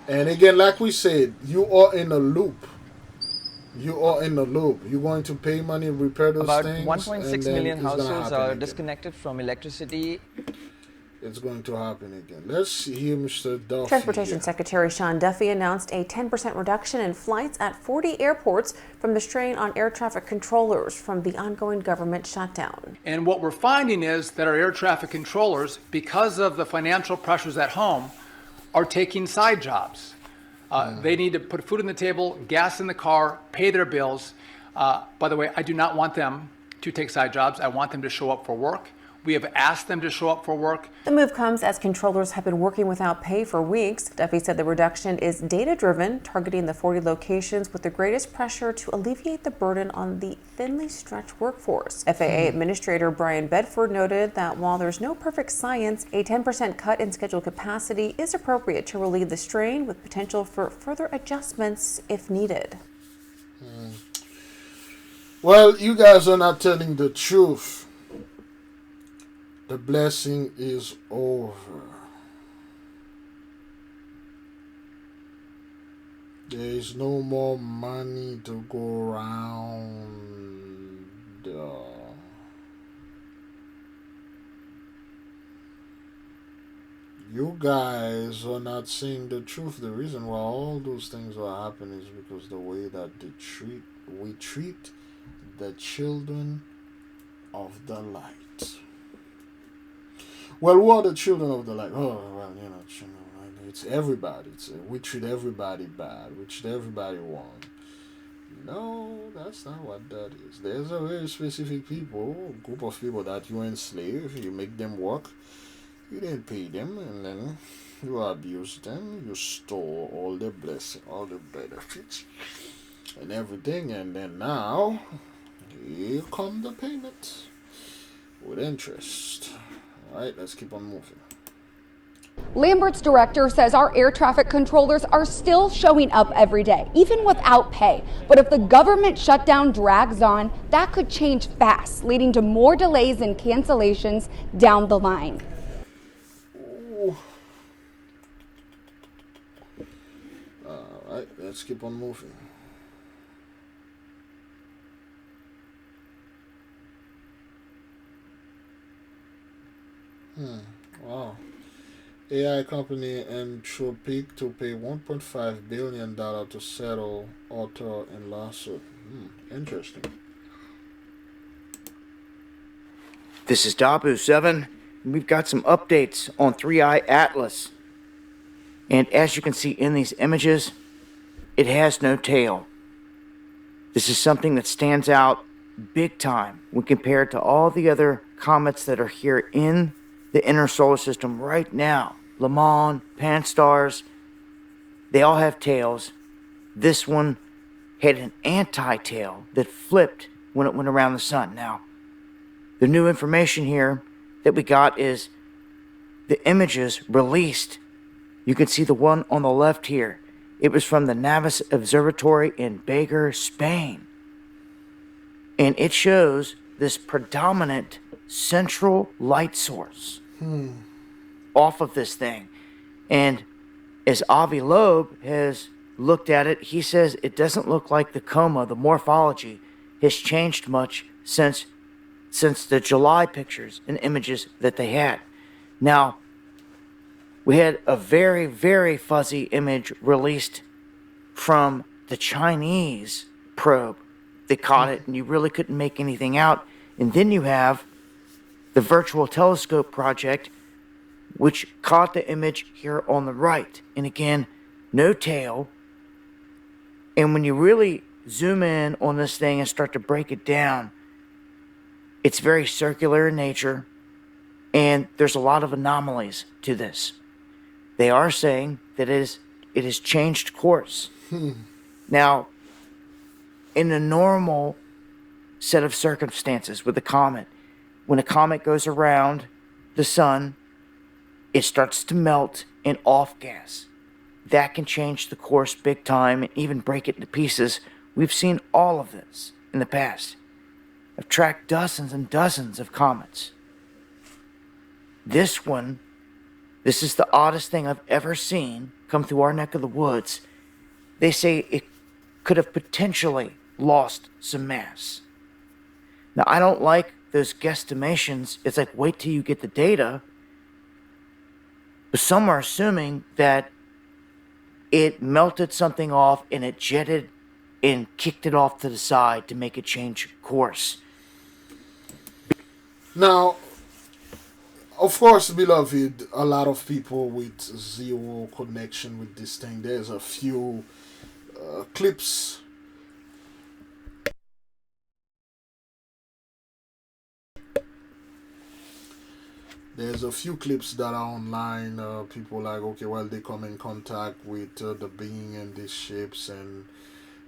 And again, like we said, you are in a loop. You are in a loop. You're going to pay money, repair those About things. 1.6 million households are again. disconnected from electricity. It's going to happen again. Let's hear Mr. Duffy. Transportation Secretary Sean Duffy announced a 10% reduction in flights at 40 airports from the strain on air traffic controllers from the ongoing government shutdown. And what we're finding is that our air traffic controllers, because of the financial pressures at home, are taking side jobs. They need to put food on the table, gas in the car, pay their bills. By the way, I do not want them to take side jobs. I want them to show up for work. We have asked them to show up for work. The move comes as controllers have been working without pay for weeks. Duffy said the reduction is data-driven, targeting the 40 locations with the greatest pressure to alleviate the burden on the thinly stretched workforce. FAA Administrator Brian Bedford noted that while there's no perfect science, a 10% cut in scheduled capacity is appropriate to relieve the strain with potential for further adjustments if needed. Well, you guys are not telling the truth. The blessing is over. There is no more money to go around. You guys are not saying the truth. The reason why all those things are happening is because the way that we treat the children of the light. Well, who are the children of the light? Oh, well, it's everybody. We treat everybody bad. We treat everybody wrong. No, that's not what that is. There's a very specific group of people that you enslave. You make them work. You didn't pay them, and then you abuse them. You store all the blessing, all the benefits, and everything. And then now, here come the payment with interest. All right, let's keep on moving. Lambert's director says our air traffic controllers are still showing up every day, even without pay. But if the government shutdown drags on, that could change fast, leading to more delays and cancellations down the line. Ooh. All right, let's keep on moving. Wow. AI company Anthropic to pay $1.5 billion to settle author in lawsuit. Interesting. This is Dabu7, and we've got some updates on 3i Atlas. And as you can see in these images, it has no tail. This is something that stands out big time when compared to all the other comets that are here in the inner solar system right now. Le Mans, Pan-STARRS, they all have tails. This one had an anti-tail that flipped when it went around the sun. Now, the new information here that we got is the images released. You can see the one on the left here. It was from the Navis Observatory in Bega, Spain. And it shows this predominant central light source off of this thing. And as Avi Loeb has looked at it, he says it doesn't look like the coma, the morphology, has changed much since the July pictures and images that they had. Now, we had a very, very fuzzy image released from the Chinese probe. They caught it, and you really couldn't make anything out. And then you have the Virtual Telescope Project, which caught the image here on the right. And again, no tail. And when you really zoom in on this thing and start to break it down, it's very circular in nature, and there's a lot of anomalies to this. They are saying that it has changed course. Now, in a normal set of circumstances with a comet, when a comet goes around the sun, it starts to melt and off-gas. That can change the course big time and even break it into pieces. We've seen all of this in the past. I've tracked dozens and dozens of comets. This one, this is the oddest thing I've ever seen come through our neck of the woods. They say it could have potentially lost some mass. Now, I don't like those guesstimations. It's like, wait till you get the data. But some are assuming that it melted something off and it jetted and kicked it off to the side to make it change course. Now, of course, beloved, a lot of people with zero connection with this thing. There's a few clips. There's a few clips that are online. People like, okay, well, they come in contact with the being and these ships, and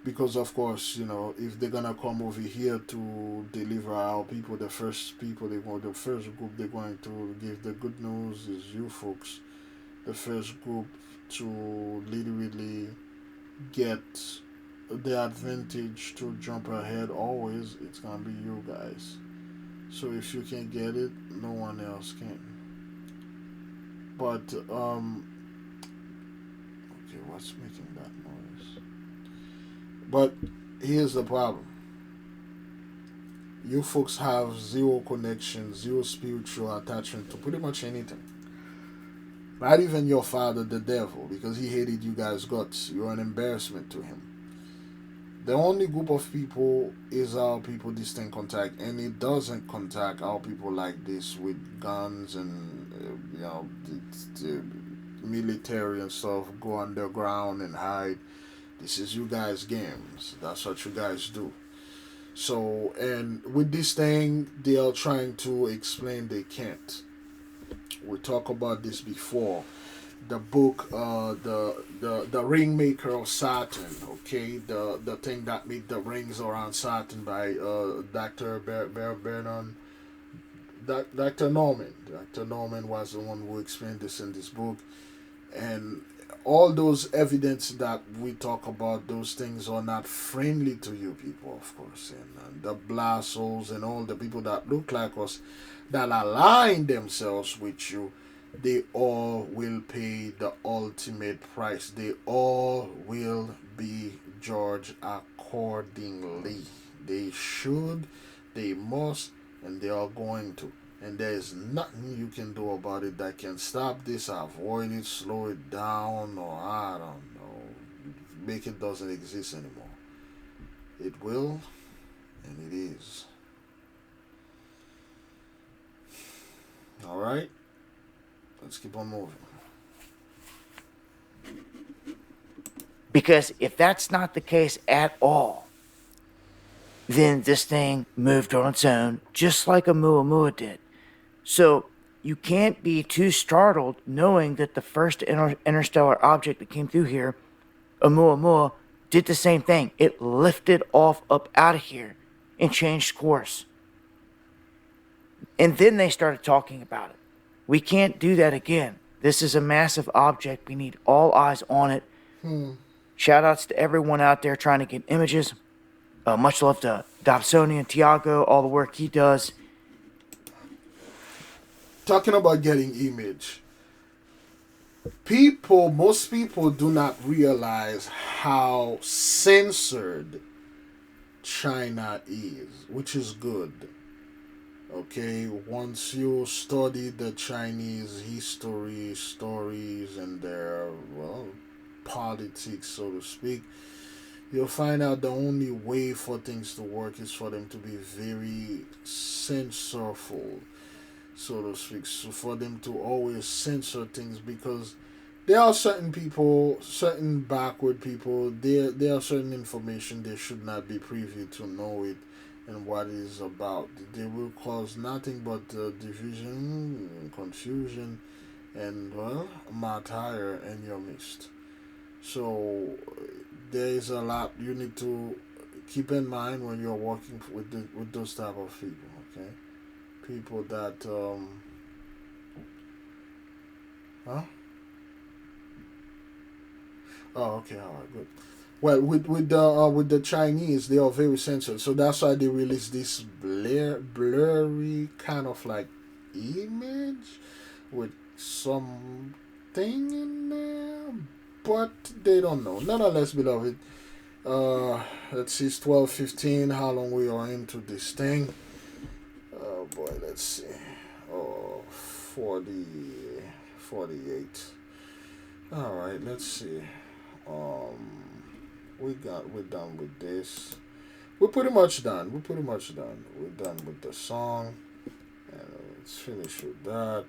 because of course, you know, if they're gonna come over here to deliver our people, the first group they're going to give the good news is you folks. The first group to literally get the advantage to jump ahead always, it's gonna be you guys. So if you can't get it, no one else can. But okay, what's making that noise? But here's the problem. You folks have zero connection, zero spiritual attachment to pretty much anything. Not even your father, the devil, because he hated you guys' guts. You're an embarrassment to him. The only group of people is our people this thing contact, and it doesn't contact our people like this with guns and the military and stuff, go underground and hide. This is you guys' games. That's what you guys do. So, and with this thing, they are trying to explain they can't. We talked about this before. The book, the ring maker of Saturn, okay, the thing that made the rings around Saturn by Dr. Vernon, Dr. Norman. Dr. Norman was the one who explained this in this book, and all those evidence that we talk about, those things are not friendly to you people, of course, and the blast holes and all the people that look like us, that align themselves with you. They all will pay the ultimate price. They all will be judged accordingly. They should, they must, and they are going to. And there is nothing you can do about it that can stop this, avoid it, slow it down, or I don't know, make it doesn't exist anymore. It will, and it is. All right. Let's keep on moving. Because if that's not the case at all, then this thing moved on its own, just like Oumuamua did. So you can't be too startled knowing that the first interstellar object that came through here, Oumuamua, did the same thing. It lifted off up out of here and changed course. And then they started talking about it. We can't do that again. This is a massive object. We need all eyes on it. Shout outs to everyone out there trying to get images. Much love to Dobsoni and Tiago, all the work he does. Talking about getting image. Most people do not realize how censored China is, which is good. Okay, once you study the Chinese history, stories, and their, well, politics, so to speak, you'll find out the only way for things to work is for them to be very censorful, so to speak. So for them to always censor things, because there are certain people, certain backward people, there are certain information they should not be privy to know it and what it is about. They will cause nothing but division, confusion, and, well, martyr in your midst. So there is a lot you need to keep in mind when you're working with those type of people. Okay, people that Oh, okay, all right, good. Well, with the Chinese, they are very censored, so that's why they release this blurry kind of like image with something in there, but they don't know. Nonetheless, beloved, let's see, it's 12:15. How long we are into this thing? Oh boy, let's see. Oh, 48. All right, let's see. We're done with this. We're pretty much done. We're done with the song. And let's finish with that.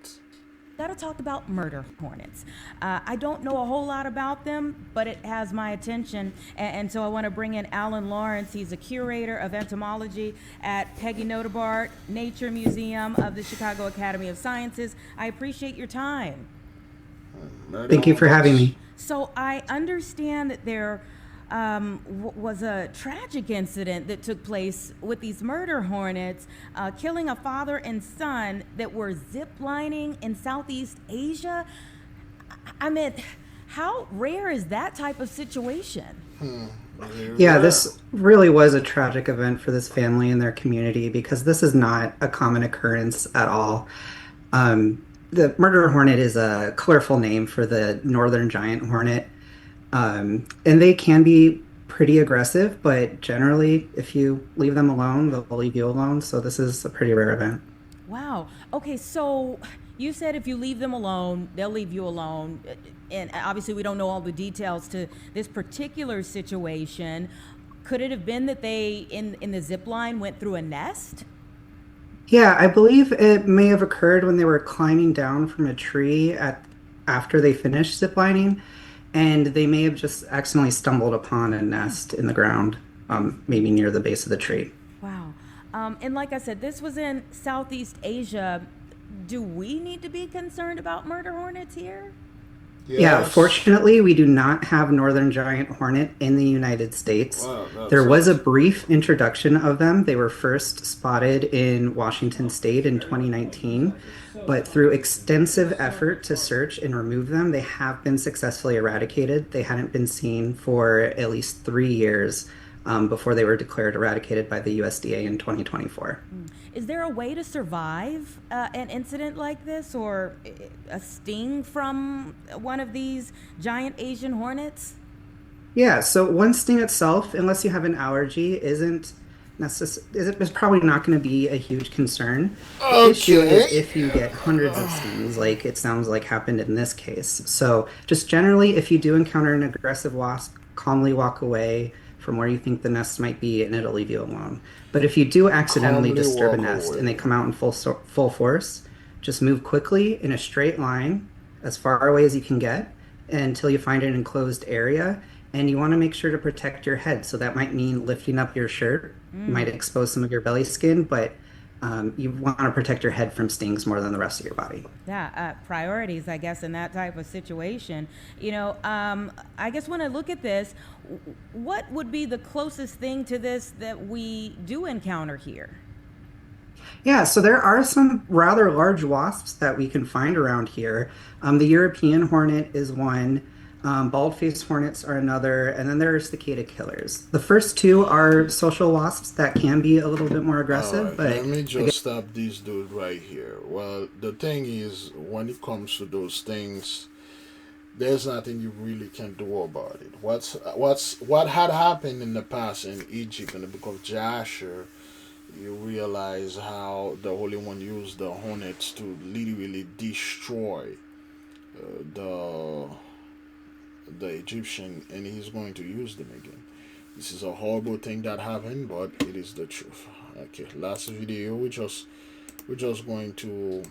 Gotta talk about murder hornets. I don't know a whole lot about them, but it has my attention, and so I want to bring in Alan Lawrence. He's a curator of entomology at Peggy Notebart Nature Museum of the Chicago Academy of Sciences. I appreciate your time. Thank you for having me. So I understand that there was a tragic incident that took place with these murder hornets, killing a father and son that were ziplining in Southeast Asia. I mean, how rare is that type of situation? Yeah, this really was a tragic event for this family and their community, because this is not a common occurrence at all. The murder hornet is a colorful name for the northern giant hornet. And they can be pretty aggressive, but generally, if you leave them alone, they'll leave you alone. So this is a pretty rare event. Wow. Okay, so you said if you leave them alone, they'll leave you alone. And obviously, we don't know all the details to this particular situation. Could it have been that they, in the zip line, went through a nest? Yeah, I believe it may have occurred when they were climbing down from a tree after they finished ziplining. And they may have just accidentally stumbled upon a nest in the ground, maybe near the base of the tree. Wow. And like I said, this was in Southeast Asia. Do we need to be concerned about murder hornets here? Yes. Yeah, fortunately, we do not have northern giant hornet in the United States. Wow, there was a brief introduction of them. They were first spotted in Washington State in 2019. But through extensive effort to search and remove them, they have been successfully eradicated. They hadn't been seen for at least 3 years before they were declared eradicated by the USDA in 2024. Is there a way to survive an incident like this, or a sting from one of these giant Asian hornets? Yeah, so one sting itself, unless you have an allergy, it's probably not going to be a huge concern. The issue is if you get hundreds of stings, like it sounds like happened in this case. So just generally, if you do encounter an aggressive wasp, calmly walk away from where you think the nest might be, and it'll leave you alone. But if you do accidentally disturb a nest and they come out in full force, Just move quickly in a straight line as far away as you can get until you find an enclosed area. And you want to make sure to protect your head. So that might mean lifting up your shirt. You might expose some of your belly skin, but you want to protect your head from stings more than the rest of your body. Yeah, priorities, I guess, in that type of situation. You know, I guess when I look at this, what would be the closest thing to this that we do encounter here? Yeah, so there are some rather large wasps that we can find around here. The European hornet is one. Bald-faced hornets are another, and then there are cicada killers. The first two are social wasps that can be a little bit more aggressive, but let me just stop this dude right here. Well, the thing is, when it comes to those things, there's nothing you really can do about it. What had happened in the past in Egypt in the book of Jasher, you realize how the Holy One used the hornets to literally destroy the Egyptian, and he's going to use them again. This is a horrible thing that happened, but it is the truth. Okay, last video we're just going to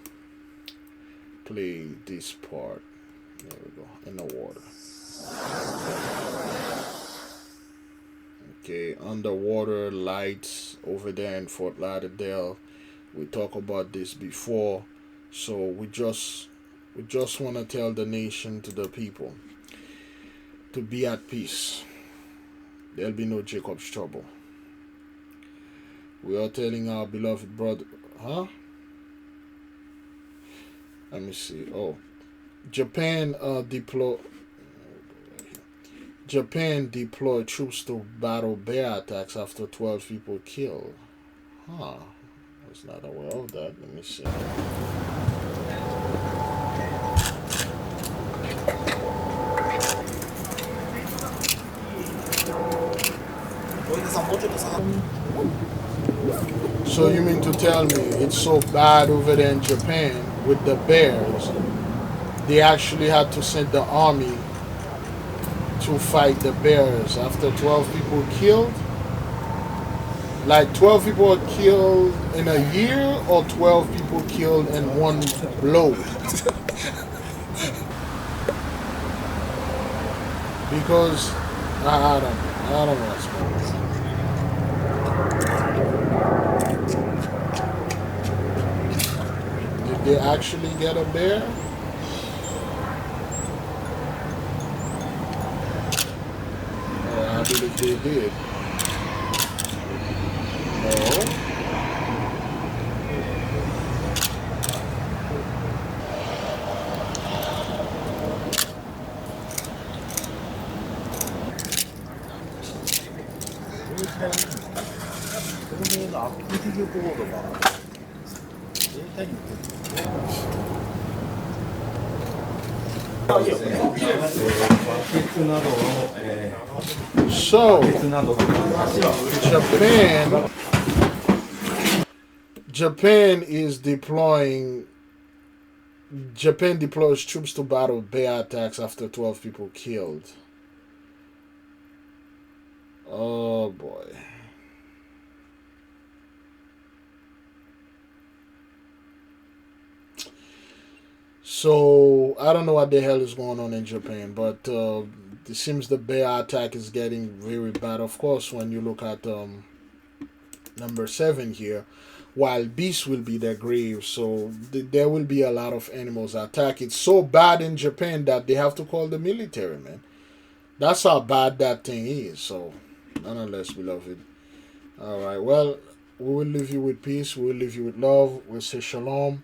play this part. There we go, in the water. Okay, underwater lights over there in Fort-Lauderdale. We talked about this before, so we just want to tell the nation, to the people, to be at peace. There'll be no Jacob's trouble. We are telling our beloved brother, let me see. Oh, Japan deployed troops to battle bear attacks after 12 people killed. I was not aware of that. Let me see. So you mean to tell me it's so bad over there in Japan with the bears, they actually had to send the army to fight the bears after 12 people killed? Like 12 people were killed in a year, or 12 people killed in one blow? Because I don't know what's going on. Did they actually get a bear? I believe they did. No. So, Japan deploys troops to battle bear attacks after 12 people killed. Oh boy. So, I don't know what the hell is going on in Japan, but it seems the bear attack is getting very bad. Of course, when you look at number 7 here, wild beasts will be their grave, so there will be a lot of animals attack. It's so bad in Japan that they have to call the military, man. That's how bad that thing is. So, nonetheless, beloved. All right, well, we will leave you with peace. We will leave you with love. We'll say shalom.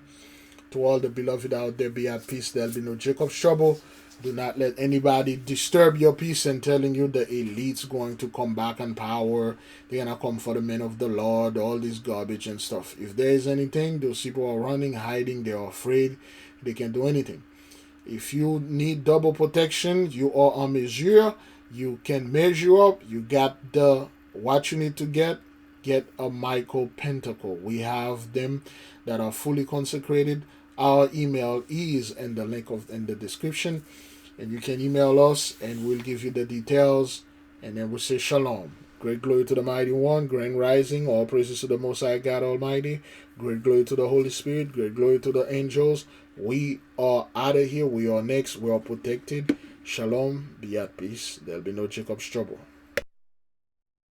To all the beloved out there, be at peace. There'll be no Jacob's trouble. Do not let anybody disturb your peace and telling you the elite's going to come back in power. They're going to come for the men of the Lord, all this garbage and stuff. If there is anything, those people are running, hiding, they're afraid. They can't do anything. If you need double protection, you are en mesure. You can measure up. You got what you need to get a Michael Pentacle. We have them that are fully consecrated. Our email is in the link in the description, and you can email us and we'll give you the details, and then we'll say shalom. Great glory to the Mighty One. Grand rising. All praises to the Most High God Almighty. Great glory to the Holy Spirit. Great glory to the angels. We are out of here. We are next. We are protected. Shalom. Be at peace. There'll be no Jacob's trouble.